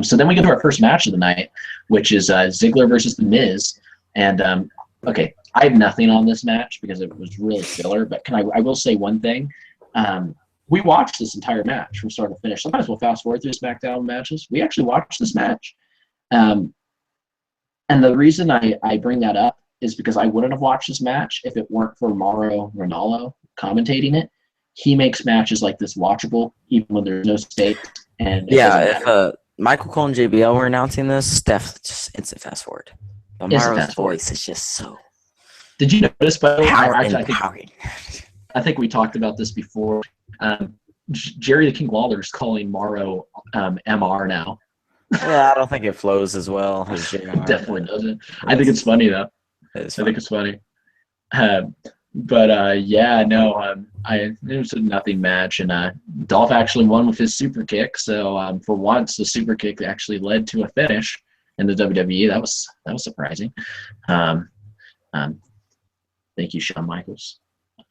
So then we get to our first match of the night, which is Ziggler versus The Miz. And okay, I have nothing on this match because it was really filler. But I will say one thing. We watched this entire match from start to finish. Sometimes we'll fast forward through SmackDown matches. We actually watched this match. And the reason I bring that up is because I wouldn't have watched this match if it weren't for Mauro Ranallo commentating it. He makes matches like this watchable, even when there's no stakes. And
if Michael Cole and JBL were announcing this, Steph just instant fast forward. But Mauro's voice is just so.
Did you notice? By the way, I think we talked about this before. Jerry the King Lawler is calling Mauro MR now.
Yeah, I don't think it flows as well as JR.
Definitely doesn't. I think it's funny though. I think it's funny. It was a nothing match, and Dolph actually won with his super kick. So for once, the super kick actually led to a finish in the WWE. That was surprising. Thank you, Shawn Michaels.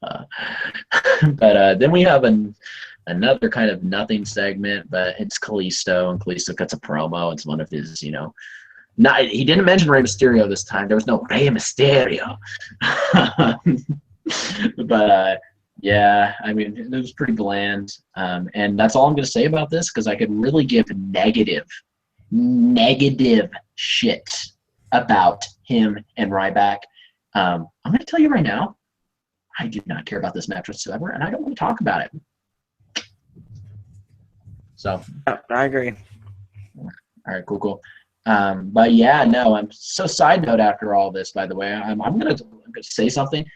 But then we have another kind of nothing segment, but it's Kalisto, and Kalisto cuts a promo. It's one of his, he didn't mention Rey Mysterio this time. There was no Rey Mysterio. But I mean, it was pretty bland. And that's all I'm going to say about this, because I could really give negative shit about him and Ryback. I'm going to tell you right now, I do not care about this match whatsoever, and I don't want to talk about it. So
I agree.
All right, cool. But yeah, no. So side note after all this, by the way, I'm gonna say something.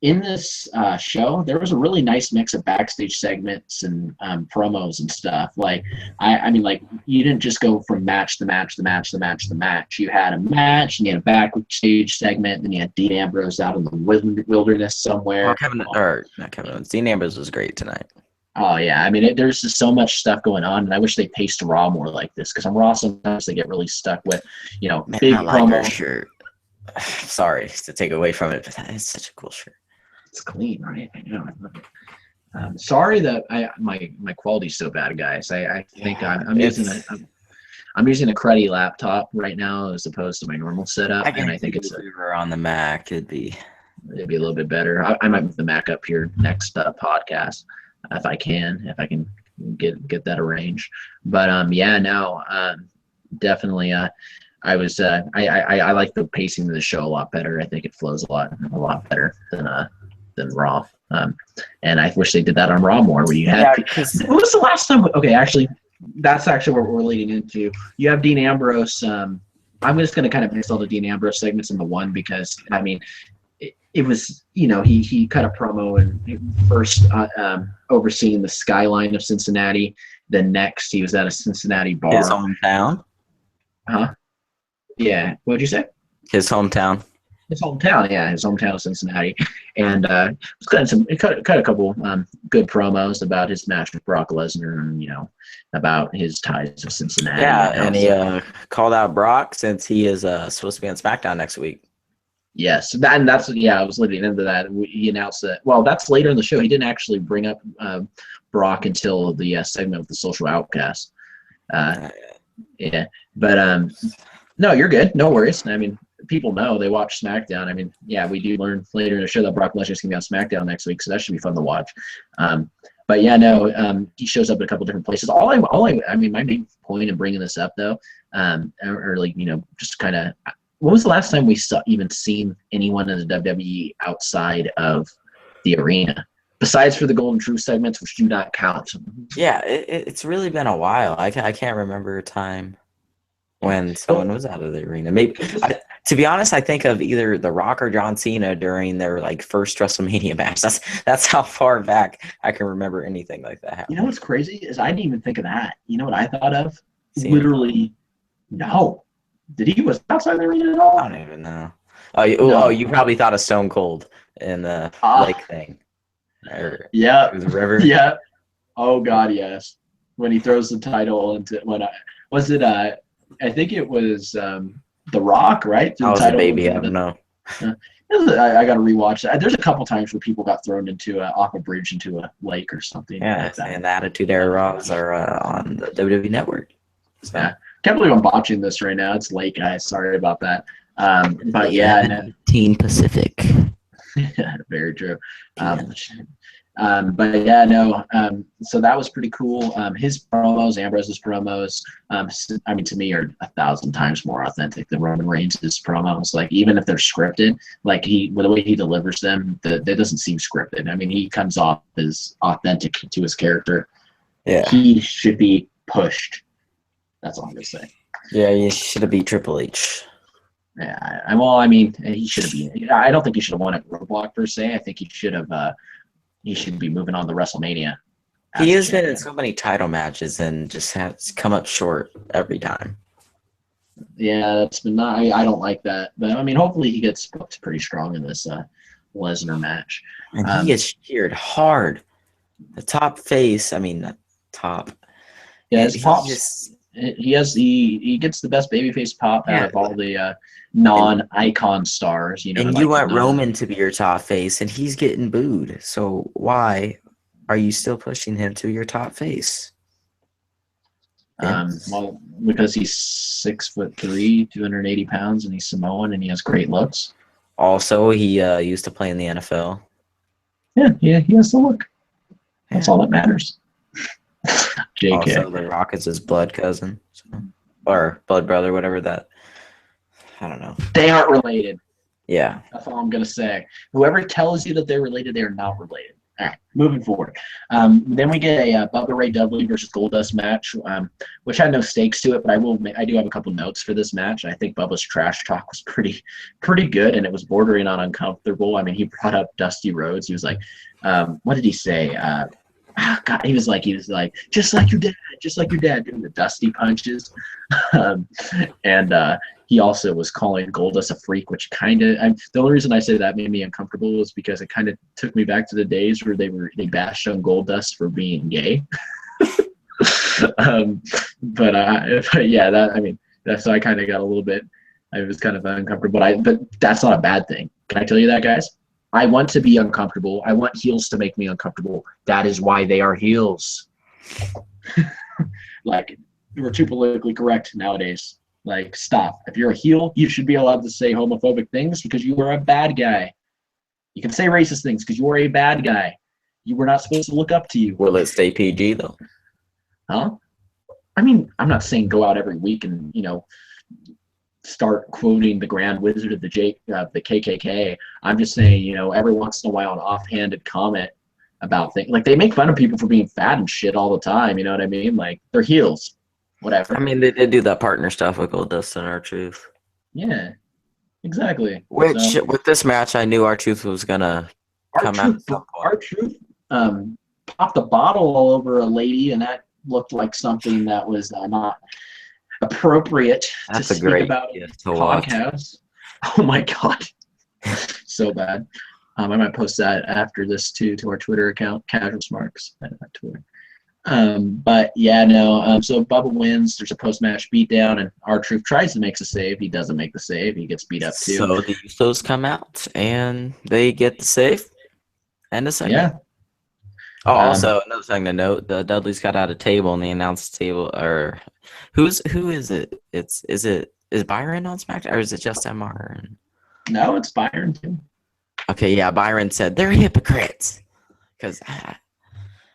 In this show, there was a really nice mix of backstage segments and promos and stuff. Like, I mean, like, you didn't just go from match to match to match to match to match. You had a match, and you had a backstage segment, and you had Dean Ambrose out in the wilderness somewhere.
Dean Ambrose was great tonight.
Oh, yeah. I mean, there's just so much stuff going on, and I wish they paced Raw more like this, because on Raw sometimes they get really stuck with, big promo.
Shirt. Sorry to take away from it, but that is such a cool shirt.
It's clean, right? I know. Sorry that my quality's so bad, guys. I think I'm using a cruddy laptop right now as opposed to my normal setup, and I think
if we were on the Mac, it'd be
a little bit better. I might move the Mac up here next podcast if I can get that arranged. But definitely. I like the pacing of the show a lot better. I think it flows a lot better than Raw. And I wish they did that on Raw more, where you had. When was the last time? Okay, actually, that's actually what we're leading into. You have Dean Ambrose. I'm just going to kind of mix all the Dean Ambrose segments into one, because I mean, it was, he cut a promo and first overseeing the skyline of Cincinnati. Then next, he was at a Cincinnati bar.
His hometown.
Huh? Yeah. What'd you say?
His hometown.
His hometown of Cincinnati, and it cut a couple good promos about his match with Brock Lesnar, and about his ties to Cincinnati.
Yeah, and he called out Brock since he is supposed to be on SmackDown next week.
Yes, and that's I was leading into that. He announced that. Well, that's later in the show. He didn't actually bring up Brock until the segment with the Social Outcast. Yeah, but no, you're good. No worries. I mean, people know, they watch SmackDown. I mean, yeah, we do learn later in the show that Brock Lesnar's gonna be on SmackDown next week, so that should be fun to watch. But yeah, no, he shows up in a couple different places. I mean, my main point in bringing this up though, or like, you know, just kind of, when was the last time we seen anyone in the WWE outside of the arena? Besides for the Golden Truth segments, which do not count.
Yeah, it's really been a while. I can't remember a time when someone was out of the arena. Maybe, to be honest, I think of either The Rock or John Cena during their like first WrestleMania match. That's how far back I can remember anything like that happening.
You know what's crazy is I didn't even think of that. You know what I thought of? Literally, no. Did he was outside the arena at all?
I don't even know. Oh, you probably thought of Stone Cold in the lake thing.
Yeah.
The river.
Yeah. Oh God, yes. When he throws the title into I think it was The Rock, right?
I was a baby. I don't know.
I got to rewatch that. There's a couple times where people got thrown off a bridge into a lake or something.
Yeah,
like that.
And the Attitude Era's are on the WWE Network.
So. Yeah, can't believe I'm botching this right now. It's late, guys. Sorry about that. But yeah,
Teen Pacific.
Very true. But yeah, no. So that was pretty cool. His promos, Ambrose's promos, I mean, to me, are 1,000 times more authentic than Roman Reigns' promos. Like, even if they're scripted, like the way he delivers them, that doesn't seem scripted. I mean, he comes off as authentic to his character.
Yeah,
he should be pushed. That's all I'm gonna say.
Yeah, he should have beat Triple H.
Yeah, I mean, he should have been. I don't think he should have won at Roadblock per se. I think he should have. He should be moving on to WrestleMania.
He has been in so many title matches and just has come up short every time.
Yeah, that's been not. I don't like that, but I mean, hopefully he gets booked pretty strong in this Lesnar match.
And he gets cheered hard. The top face. I mean, the top.
Yeah, his pops. He gets the best babyface pop out of all the non-icon stars. You know,
and you want Roman to be your top face, and he's getting booed. So why are you still pushing him to your top face?
Well, because he's 6'3", 280 pounds, and he's Samoan, and he has great looks.
Also, he used to play in the NFL.
Yeah, he has the look. That's all that matters. JK.
Also, The Rock is his blood cousin, or blood brother, whatever that. I don't know.
They aren't related.
Yeah.
That's all I'm going to say. Whoever tells you that they're related, they are not related. All right, moving forward. Then we get a Bubba Ray Dudley versus Goldust match, which had no stakes to it, but I do have a couple notes for this match. I think Bubba's trash talk was pretty good, and it was bordering on uncomfortable. I mean, he brought up Dusty Rhodes. He was like, what did he say? God, he was like, just like your dad, doing the Dusty punches. And he also was calling Goldust a freak, which the only reason I say that made me uncomfortable was because it kind of took me back to the days where they bashed on Goldust for being gay. But yeah, that's so I kind of got a little bit. I was kind of uncomfortable, but that's not a bad thing. Can I tell you that, guys? I want to be uncomfortable. I want heels to make me uncomfortable. That is why they are heels. Like, we're too politically correct nowadays. Like, stop. If you're a heel, you should be allowed to say homophobic things because you are a bad guy. You can say racist things because you are a bad guy. You were not supposed to look up to you.
Will it stay PG, though?
Huh? I mean, I'm not saying go out every week and, start quoting the Grand Wizard of the KKK. I'm just saying, every once in a while, an offhanded comment about things. Like, they make fun of people for being fat and shit all the time. You know what I mean? Like, they're heels. Whatever.
I mean, they did do that partner stuff with Goldust and R-Truth.
Yeah, exactly.
Which, with this match, I knew R-Truth was going to come out.
R-Truth popped a bottle all over a lady, and that looked like something that was not appropriate to speak about in podcast. Oh my God. So bad. I might post that after this too to our Twitter account, Casual Smarks at Twitter. But yeah, no. So Bubba wins. There's a post-match beatdown, and R-Truth tries to make a save. He doesn't make the save. He gets beat up too.
So the Usos come out and they get the save and a second.
Yeah.
Oh, also another thing to note: the Dudleys got out a table, and the announced table, or who is it? Is Byron on SmackDown, or is it just MR?
No, it's Byron too.
Okay, yeah, Byron said they're hypocrites because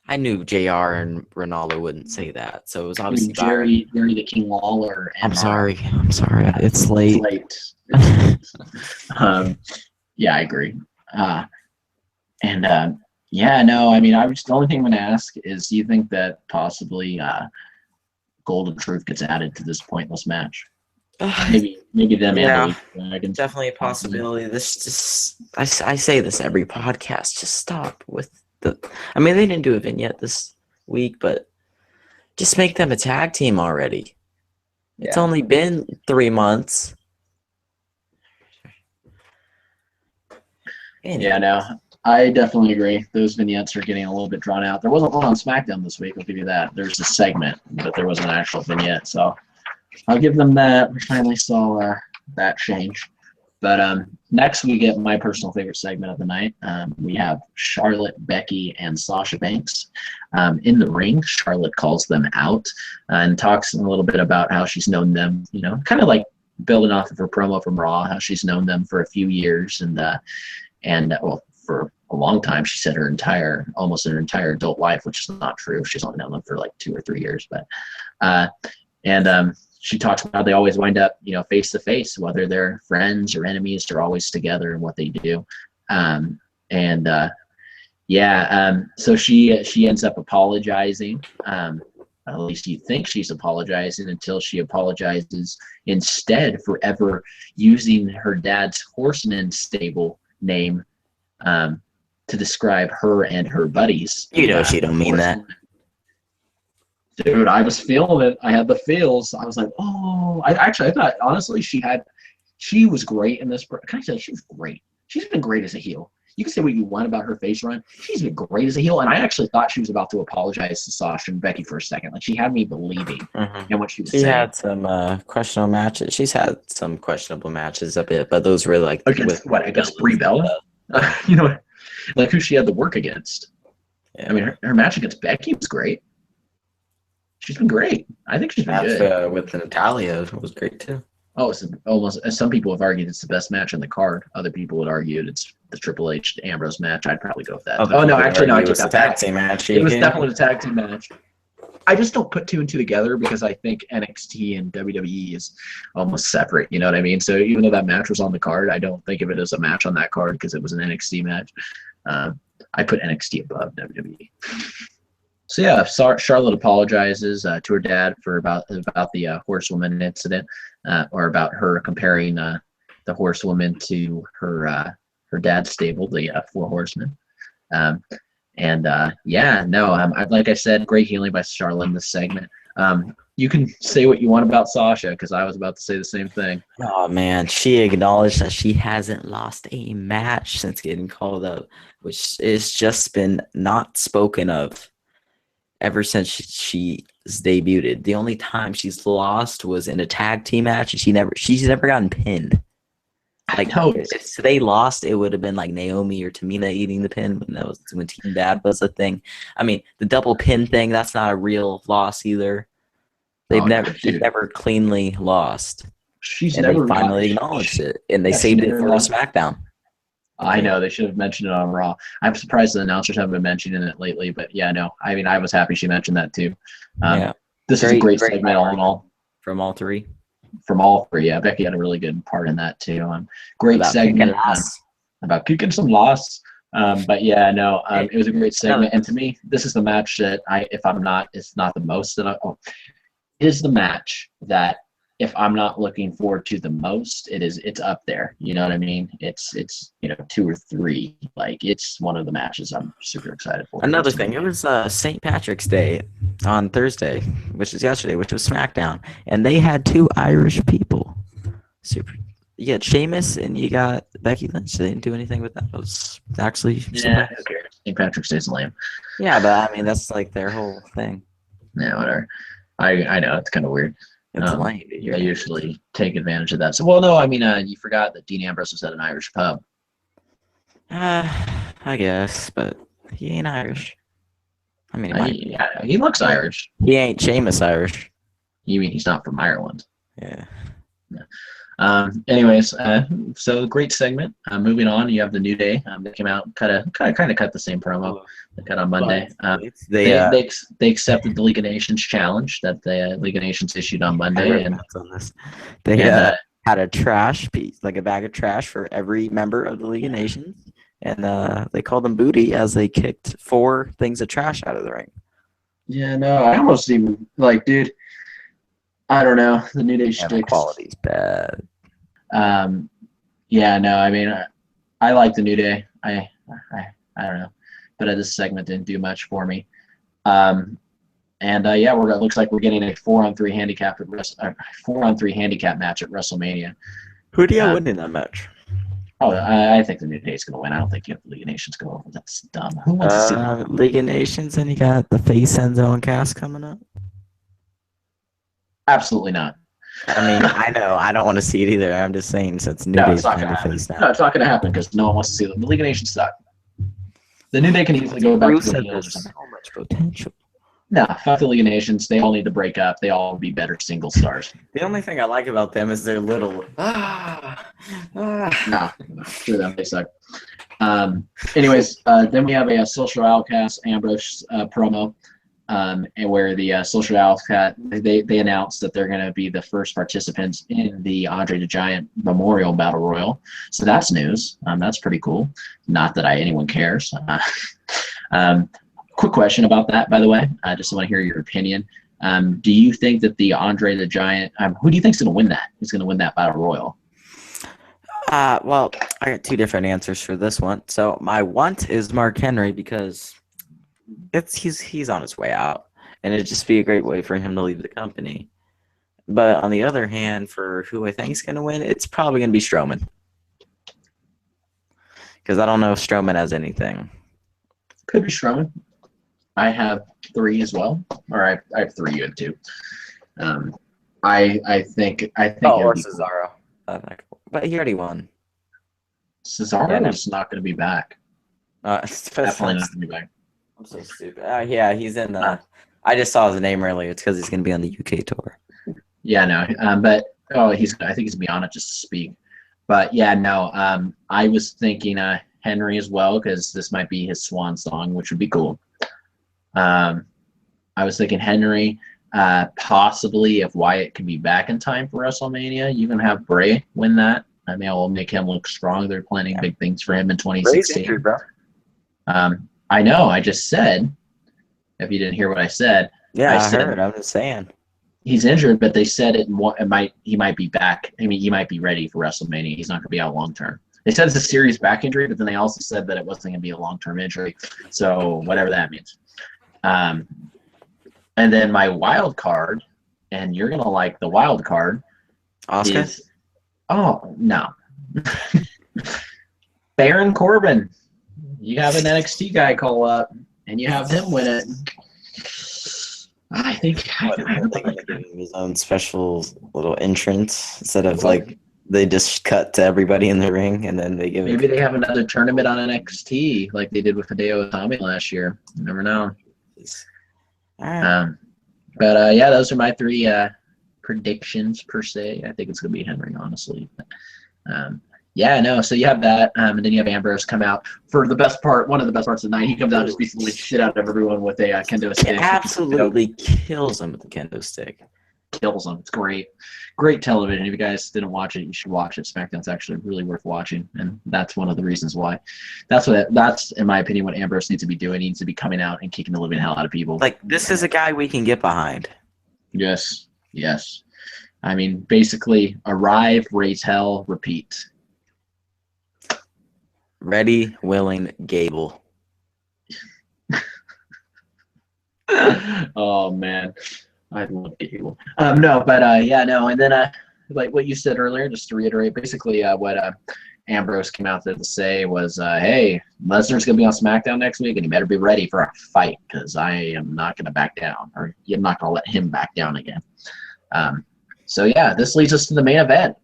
I knew JR and Ronaldo wouldn't say that, so it was obviously
Jerry the King Lawler.
I'm sorry. It's late.
It's late. Yeah, I agree. Yeah, no, I mean, the only thing I'm going to ask is, do you think that possibly Golden Truth gets added to this pointless match? Maybe them and the Dragons.
Definitely a possibility. I say this every podcast. Just stop with I mean, they didn't do a vignette this week, but just make them a tag team already. Yeah. It's only been 3 months.
Yeah, no, I definitely agree. Those vignettes are getting a little bit drawn out. There wasn't one on SmackDown this week, I'll give you that. There's a segment, but there wasn't an actual vignette, so I'll give them that. We finally saw that change. But next we get my personal favorite segment of the night. We have Charlotte, Becky, and Sasha Banks in the ring. Charlotte calls them out and talks a little bit about how she's known them, kind of like building off of her promo from Raw, how she's known them for a few years and for a long time. She said almost her entire adult life, which is not true. She's only known them for like 2 or 3 years. But she talks about how they always wind up, face to face, whether they're friends or enemies, they're always together in what they do. So she ends up apologizing. At least you think she's apologizing until she apologizes instead for ever using her dad's Horseman stable name to describe her and her buddies.
She don't mean that.
Dude, I was feeling it. I had the feels. I was like, oh. I thought, honestly, she was great in this. Can I say she was great? She's been great as a heel. You can say what you want about her face run. She's been great as a heel, and I actually thought she was about to apologize to Sasha and Becky for a second. Like, she had me believing in what she was saying.
She had some questionable matches. She's had some questionable matches a bit, but those were like
against Brie Bella? Like who she had to work against. Yeah. I mean, her match against Becky was great. She's been great. I think she's been good.
With Natalia, it was great too.
Oh, it's almost. Some people have argued it's the best match on the card. Other people would argue it's the Triple H Ambrose match. I'd probably go with that. I took that
tag team match.
It was definitely a tag team match. I just don't put 2 and 2 together because I think NXT and WWE is almost separate. You know what I mean? So even though that match was on the card, I don't think of it as a match on that card because it was an NXT match. I put NXT above WWE. So yeah, Charlotte apologizes to her dad for about the horsewoman incident, or about her comparing the horsewoman to her dad's stable, the 4 Horsemen. Like I said, great healing by Charlotte in this segment. You can say what you want about Sasha because I was about to say the same thing.
Oh man, she acknowledged that she hasn't lost a match since getting called up, which has just been not spoken of ever since she's debuted. The only time she's lost was in a tag team match, and she's never gotten pinned. Like, if they lost, it would have been like Naomi or Tamina eating the pin, but that was when Team Bad was a thing. I mean, the double pin thing, that's not a real loss either. They've never cleanly lost. They finally acknowledged it, and they saved it for SmackDown.
I know they should have mentioned it on Raw. I'm surprised the announcers haven't been mentioning it lately, but yeah, no. I mean, I was happy she mentioned that too. This is a great segment all in all.
From all three.
Yeah. Becky had a really good part in that too. Great segment about kicking some loss. But yeah, no, it was a great segment. And to me, this is the match that it's not the most that it is the match that if I'm not looking forward to the most, it's up there. You know what I mean? It's 2 or 3. Like, it's one of the matches I'm super excited for.
Another thing, it was St. Patrick's Day on Thursday, which is yesterday, which was SmackDown, and they had 2 Irish people. You got Sheamus and you got Becky Lynch. They didn't do anything with that. It was actually
St. Patrick's Day's lame.
Yeah, but I mean that's like their whole thing.
Yeah, whatever. I know it's kind of weird.
It's lame.
They usually take advantage of that. So, well, no, I mean, you forgot that Dean Ambrose was at an Irish pub.
I guess, but he ain't Irish. I mean,
Yeah, he looks Irish.
he ain't Sheamus Irish.
You mean he's not from Ireland?
Yeah.
Anyways, so great segment. Moving on, you have the New Day. They came out, kind of cut the same promo they cut on Monday. They accepted the League of Nations challenge that the League of Nations issued on Monday, and
they had a trash piece, like a bag of trash for every member of the League of Nations, and they called them booty as they kicked 4 things of trash out of the ring.
Yeah, no, I almost even like, dude. I don't know. The New Day sticks.
Quality's bad.
Yeah, no. I mean, I like the New Day. I don't know, but this segment didn't do much for me. Yeah, it looks like we're getting a 4-on-3 handicap match at WrestleMania.
Who do you win in that match?
Oh, I think the New Day's going to win. I don't think you have the League of Nations go over. That's dumb. Who wants to see that?
League of Nations, and you got the face Enzo and Cass coming up.
Absolutely not.
I mean, I know. I don't want to see it either. I'm just saying, since New Day's kind of face now.
No, it's not going to happen because no one wants to see them. The League of Nations suck. The New Day can easily go back to the heels or something.
So much potential.
No, fuck the League of Nations. They all need to break up. They all be better single stars.
The only thing I like about them is their little.
No, screw them. They suck. Anyways, then we have a Social Outcast Ambrose promo. And where the Social Outcast, they announced that they're going to be the first participants in the Andre the Giant Memorial Battle Royal. So that's news. That's pretty cool. Not that anyone cares. Quick question about that, by the way. I just want to hear your opinion. Do you think that the Andre the Giant, who do you think is going to win that? Who's going to win that Battle Royal?
Well, I got 2 different answers for this one. So my want is Mark Henry because he's on his way out, and it'd just be a great way for him to leave the company. But on the other hand, for who I think is going to win, it's probably going to be Strowman, because I don't know if Strowman has anything.
Could be Strowman. I have 3 as well, or I have 3. You have 2. I think.
Or Cesaro, but he already won.
Cesaro is not going to be back. Definitely not going to be back.
I'm so stupid. Yeah, he's in. I just saw his name earlier. It's because he's going to be on the UK tour.
Yeah, no. I think he's going to be on it just to speak. But yeah, no. I was thinking Henry as well because this might be his swan song, which would be cool. I was thinking Henry, possibly if Wyatt can be back in time for WrestleMania, you can have Bray win that. I mean, it will make him look strong. They're planning big things for him in 2016.
Injured, bro.
I know. I just said, if you didn't hear what I said.
Yeah, I heard. I'm just saying.
He's injured, but they said he might be back. I mean, he might be ready for WrestleMania. He's not going to be out long term. They said it's a serious back injury, but then they also said that it wasn't going to be a long term injury. So whatever that means. And then my wild card, and you're going to like the wild card.
Oscar?
Oh, no. Baron Corbin. You have an NXT guy call up, and you have him win it. I think
they're going to give him his own special little entrance instead of they just cut to everybody in the ring and then they give it.
Maybe they have another tournament on NXT like they did with Hideo Itami last year. You never know.
All right.
Yeah, those are my 3 predictions per se. I think it's going to be Henry, honestly. But, yeah, no. So you have that, and then you have Ambrose come out for the best part. One of the best parts of the night. He comes out and just beats the shit out of everyone with a kendo stick.
He absolutely kills him with the kendo stick.
Kills him. It's great. Great television. If you guys didn't watch it, you should watch it. SmackDown's actually really worth watching, and that's one of the reasons why. That's, in my opinion, what Ambrose needs to be doing. He needs to be coming out and kicking the living hell out of people.
Like, this is a guy we can get behind.
Yes. I mean, basically, arrive, raise hell, repeat.
Ready, willing, Gable.
Oh, man. I love Gable. No, but yeah, no. And then, like what you said earlier, just to reiterate, basically what Ambrose came out there to say was, hey, Lesnar's going to be on SmackDown next week, and you better be ready for a fight because I am not going to back down, or you're not going to let him back down again. So, yeah, this leads us to the main event.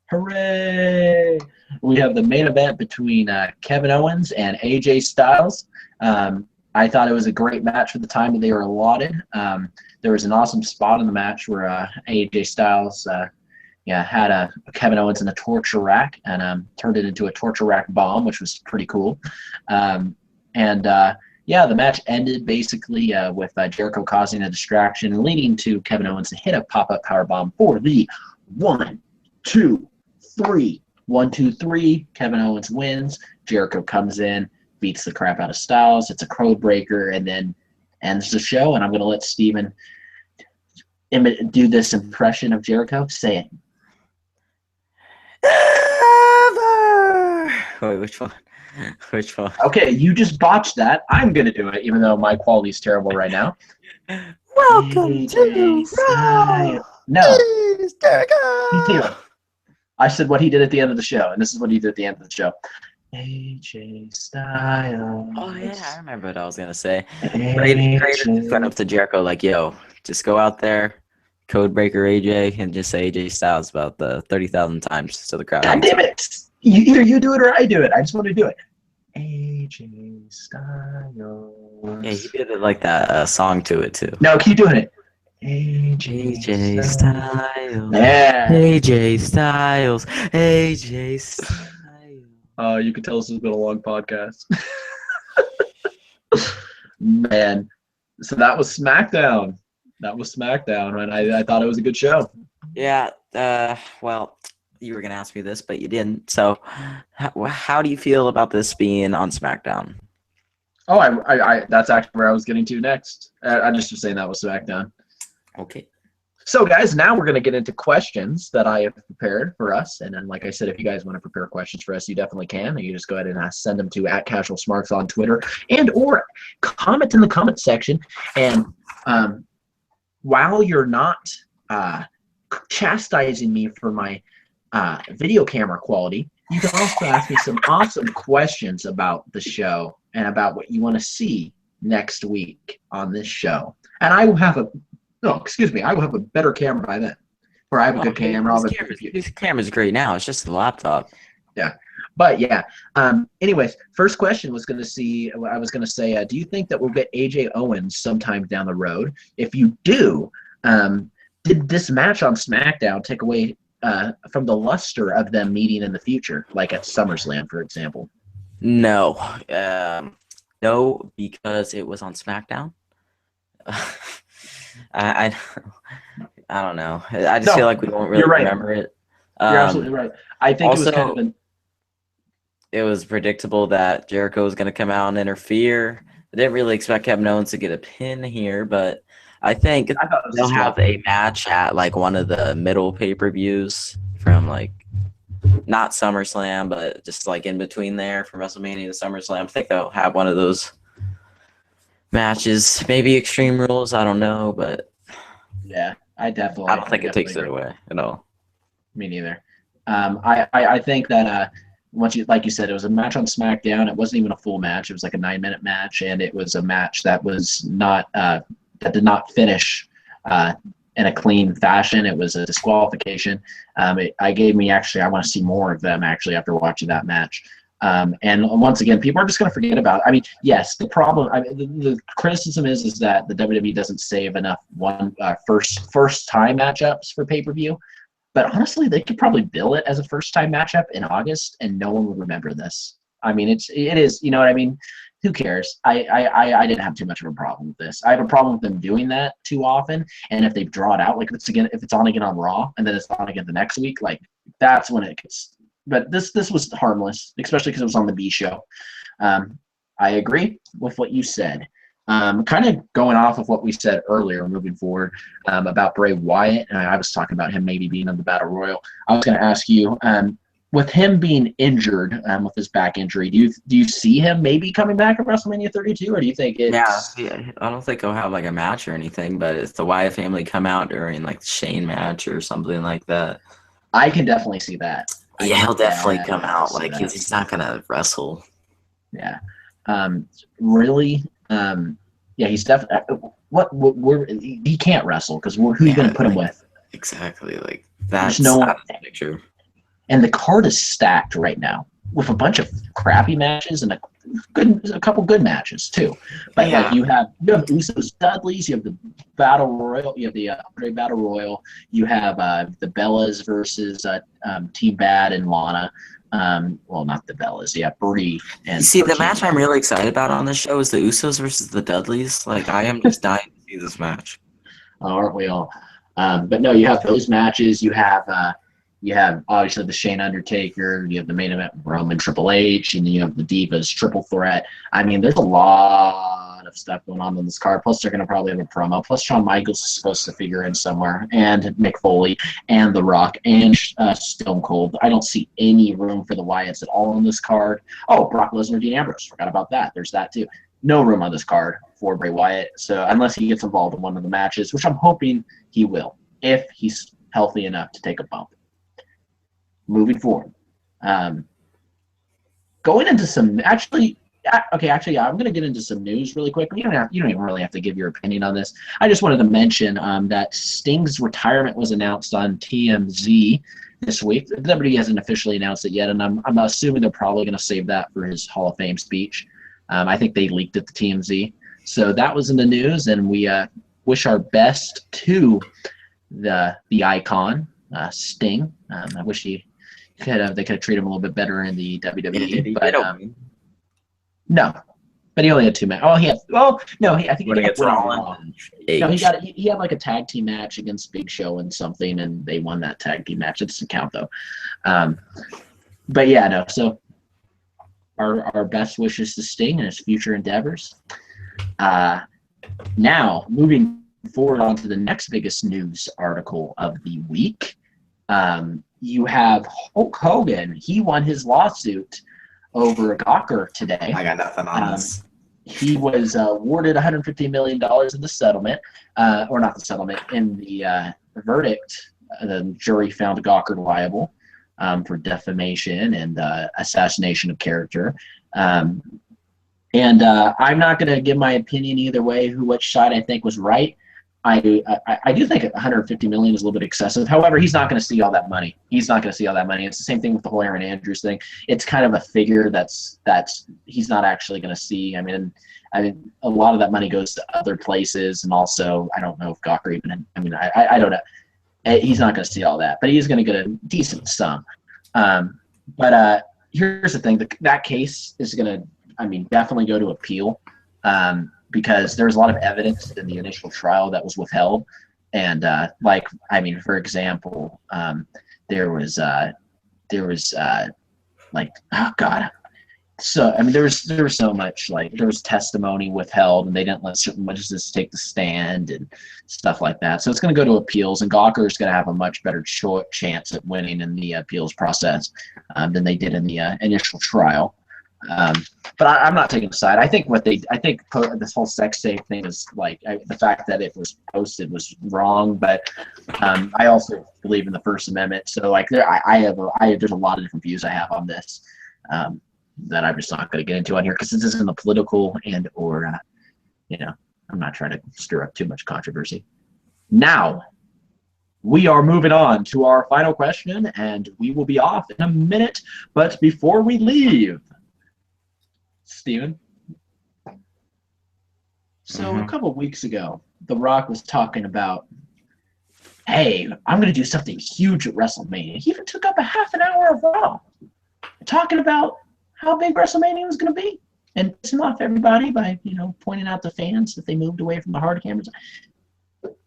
Hooray! We have the main event between Kevin Owens and AJ Styles. I I thought it was a great match for the time that they were allotted. There was an awesome spot in the match where AJ Styles had a Kevin Owens in a torture rack and turned it into a torture rack bomb, which was pretty cool. The match ended basically with Jericho causing a distraction, leading to Kevin Owens to hit a pop-up powerbomb for the 1, 2, 3. 1, 2, 3. Kevin Owens wins. Jericho comes in, beats the crap out of Styles. It's a code breaker, and then ends the show. And I'm going to let Steven do this impression of Jericho. Say it.
Wait, which one? Which one?
Okay, you just botched that. I'm going to do it, even though my quality's terrible right now.
Welcome to Raw.
No.
Jericho.
I said what he did at the end of the show, and this is what he did at the end of the show. AJ Styles.
Oh, yeah, I remember what I was going to say. Raiders went up to Jericho like, yo, just go out there, code breaker AJ, and just say AJ Styles about the 30,000 times so the crowd.
God damn it. Either you do it or I do it. I just want to do it. AJ Styles.
Yeah, he did it like that song to it, too.
No, keep doing it.
AJ Styles.
Yeah.
AJ Styles. AJ Styles.
You can tell this has been a long podcast. Man. So that was SmackDown. And I thought it was a good show.
Yeah. Well, you were going to ask me this, but you didn't. So how do you feel about this being on SmackDown?
Oh, I that's actually where I was getting to next. I just was saying that was SmackDown.
Okay.
So, guys, now we're going to get into questions that I have prepared for us. And then, like I said, if you guys want to prepare questions for us, you definitely can. You just go ahead and send them to @CasualSmarks on Twitter and or comment in the comment section. And while you're not chastising me for my video camera quality, you can also ask me some awesome questions about the show and about what you want to see next week on this show. And I will have I will have a better camera by then. Or I have a good camera.
This camera's great now. It's just the laptop.
Yeah. But yeah. Anyways, first question was going to say, do you think that we'll get AJ Owens sometime down the road? If you do, did this match on SmackDown take away from the luster of them meeting in the future, like at SummerSlam, for example?
No. No, because it was on SmackDown. I don't know. I just feel like we won't really remember it.
You're absolutely right. I think also, it was kind of
it was predictable that Jericho was going to come out and interfere. I didn't really expect Kevin Owens to get a pin here, but I think they'll have a match at like one of the middle pay-per-views from like not SummerSlam, but just like in between there from WrestleMania to SummerSlam. I think they'll have one of those matches, maybe Extreme Rules. I don't know, but
yeah, I don't think
it takes it away at all.
Me neither. I think that once like you said, it was a match on SmackDown. It wasn't even a full match. It was like a 9-minute match, and it was a match that was not that did not finish in a clean fashion. It was a disqualification. I want to see more of them actually after watching that match. And once again, people are just going to forget about it. I mean, yes, the criticism is that the WWE doesn't save enough first time matchups for pay-per-view. But honestly, they could probably bill it as a first time matchup in August, and no one would remember this. I mean, it is, you know what I mean? Who cares? I didn't have too much of a problem with this. I have a problem with them doing that too often, and if they draw it out, like if it's on again on Raw, and then it's on again the next week, like that's when it gets. But this was harmless, especially because it was on the B show. I agree with what you said. Kind of going off of what we said earlier, moving forward about Bray Wyatt, and I was talking about him maybe being in the Battle Royal. I was going to ask you, with him being injured with his back injury, do you see him maybe coming back at WrestleMania 32, or do you think it's...
Yeah, I don't think he'll have like a match or anything, but if the Wyatt family come out during like the Shane match or something like that,
I can definitely see that.
Yeah, he'll definitely come out. Like he's not gonna wrestle.
Yeah, really. Yeah, he's definitely. He can't wrestle because who are you going to put him with?
Exactly, like that's
no
picture.
And the card is stacked right now with a bunch of crappy matches and a couple good matches too. But like you have Usos, Dudleys, you have the Battle Royal, you have the Battle Royal, you have the Bellas versus Team Bad and Lana. Well, not the Bellas, Brie and.
You see, the match I'm really excited about on this show is the Usos versus the Dudleys. Like, I am just dying to see this match.
Aren't we all? But no, you have those matches. You have obviously the Shane Undertaker. You have the main event Roman Triple H, and you have the Divas Triple Threat. I mean, there's a lot of stuff going on this card. Plus, they're going to probably have a promo. Plus, Shawn Michaels is supposed to figure in somewhere, and Mick Foley, and The Rock, and Stone Cold. I don't see any room for the Wyatts at all on this card. Oh, Brock Lesnar, Dean Ambrose. Forgot about that. There's that too. No room on this card for Bray Wyatt. So unless he gets involved in one of the matches, which I'm hoping he will, if he's healthy enough to take a bump. Moving forward, going into some I'm going to get into some news really quick. You don't even really have to give your opinion on this. I just wanted to mention that Sting's retirement was announced on TMZ this week. The WWE hasn't officially announced it yet, and I'm assuming they're probably going to save that for his Hall of Fame speech. I think they leaked it to TMZ, so that was in the news, and we wish our best to the icon Sting. I wish they could have treated him a little bit better in the WWE, but no. But he only had 2 matches. Oh, I think he got Raw. No, he had like a tag team match against Big Show and something, and they won that tag team match. It doesn't count though. But yeah, no. So our best wishes to Sting and his future endeavors. Now moving forward on to the next biggest news article of the week. You have Hulk Hogan. He won his lawsuit over Gawker today.
I got nothing on this.
He was awarded $150 million in the settlement, or not the settlement, in the verdict. The jury found Gawker liable for defamation and assassination of character. And I'm not going to give my opinion either way, which side I think was right. I do think $150 million is a little bit excessive. However, he's not going to see all that money. It's the same thing with the whole Aaron Andrews thing. It's kind of a figure that's he's not actually going to see. I mean, a lot of that money goes to other places, and also I don't know if Gawker even. I don't know. He's not going to see all that, but he's going to get a decent sum. But here's the thing: that case is going to, definitely go to appeal. Because there's a lot of evidence in the initial trial that was withheld. And for example, there was so much, there was testimony withheld, and they didn't let certain witnesses take the stand and stuff like that. So it's going to go to appeals, and Gawker is going to have a much better chance at winning in the appeals process than they did in the initial trial. But I'm not taking a side. I think this whole sex tape thing is the fact that it was posted was wrong. But I also believe in the First Amendment. So there's a lot of different views I have on this that I'm just not going to get into on here because this isn't a political or I'm not trying to stir up too much controversy. Now we are moving on to our final question, and we will be off in a minute. But before we leave, Steven. So a couple of weeks ago, The Rock was talking about, hey, I'm going to do something huge at WrestleMania. He even took up a half an hour of Raw talking about how big WrestleMania was going to be and pissing off everybody by, pointing out the fans that they moved away from the hard cameras.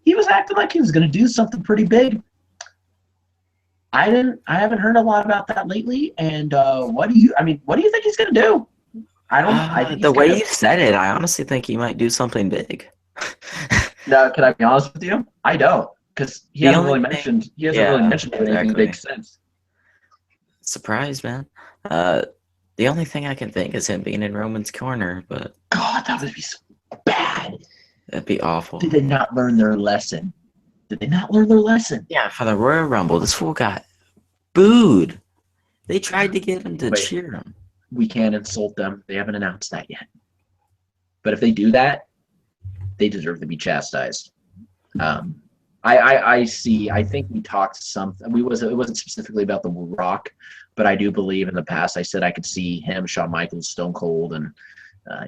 He was acting like he was going to do something pretty big. I haven't heard a lot about that lately. And what do you think he's going to do?
The way you said it, I honestly think he might do something big.
No, can I be honest with you? I don't, because he hasn't really mentioned anything big since.
Surprise, man. The only thing I can think is him being in Roman's corner, but
God, that would be so bad.
That'd be awful.
Did they not learn their lesson? Yeah,
for the Royal Rumble, this fool got booed. They tried to get him to cheer him.
We can't insult them. They haven't announced that yet. But if they do that, they deserve to be chastised. I see. I think we talked something. It wasn't specifically about The Rock, but I do believe in the past I said I could see him, Shawn Michaels, Stone Cold, and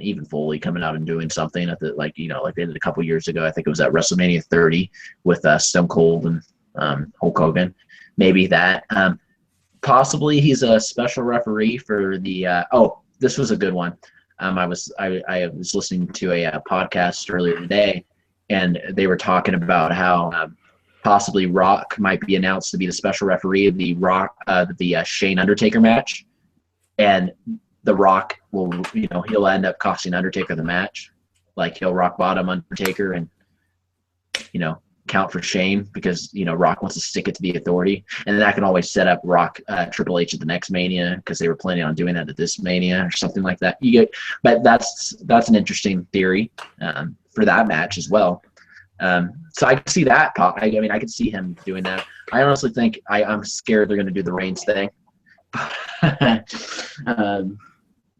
even Foley coming out and doing something at the like they did a couple years ago. I think it was at WrestleMania 30 with Stone Cold and Hulk Hogan. Maybe that. Possibly he's a special referee for the. This was a good one. I was listening to a podcast earlier today, and they were talking about how possibly Rock might be announced to be the special referee of the Shane Undertaker match, and The Rock will, he'll end up costing Undertaker the match. Like he'll rock bottom Undertaker and, count for Shane because, Rock wants to stick it to the Authority. And that can always set up Rock, Triple H at the next Mania because they were planning on doing that at this Mania or something like that. But that's an interesting theory for that match as well. So I can see that. I could see him doing that. I honestly think I'm scared they're going to do the Reigns thing.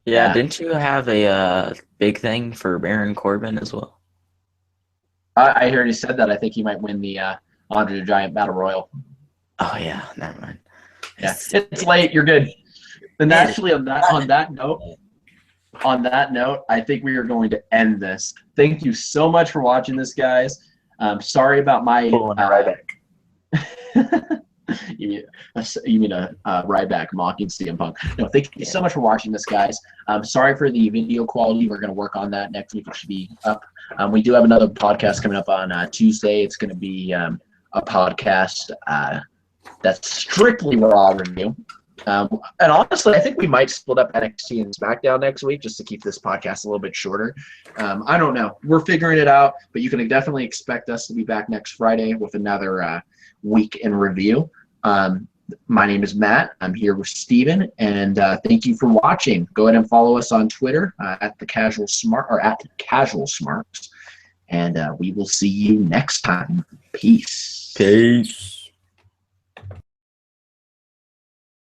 Yeah, didn't you have a big thing for Baron Corbin as well?
I heard he said that. I think he might win the Andre the Giant Battle Royal.
Oh yeah, never mind.
Yeah, it's late. You're good. And actually, on that note, I think we are going to end this. Thank you so much for watching this, guys. Sorry about my Ryback. You mean a Ryback mocking CM Punk? No, thank you so much for watching this, guys. Sorry for the video quality. We're going to work on that next week. It should be up. We do have another podcast coming up on Tuesday. It's going to be a podcast that's strictly Raw review. And honestly, I think we might split up NXT and Smackdown next week just to keep this podcast a little bit shorter. I don't know. We're figuring it out, but you can definitely expect us to be back next Friday with another week in review. My name is Matt. I'm here with Steven, and thank you for watching. Go ahead and follow us on Twitter at the Casual Smarks, and we will see you next time. Peace.
Peace.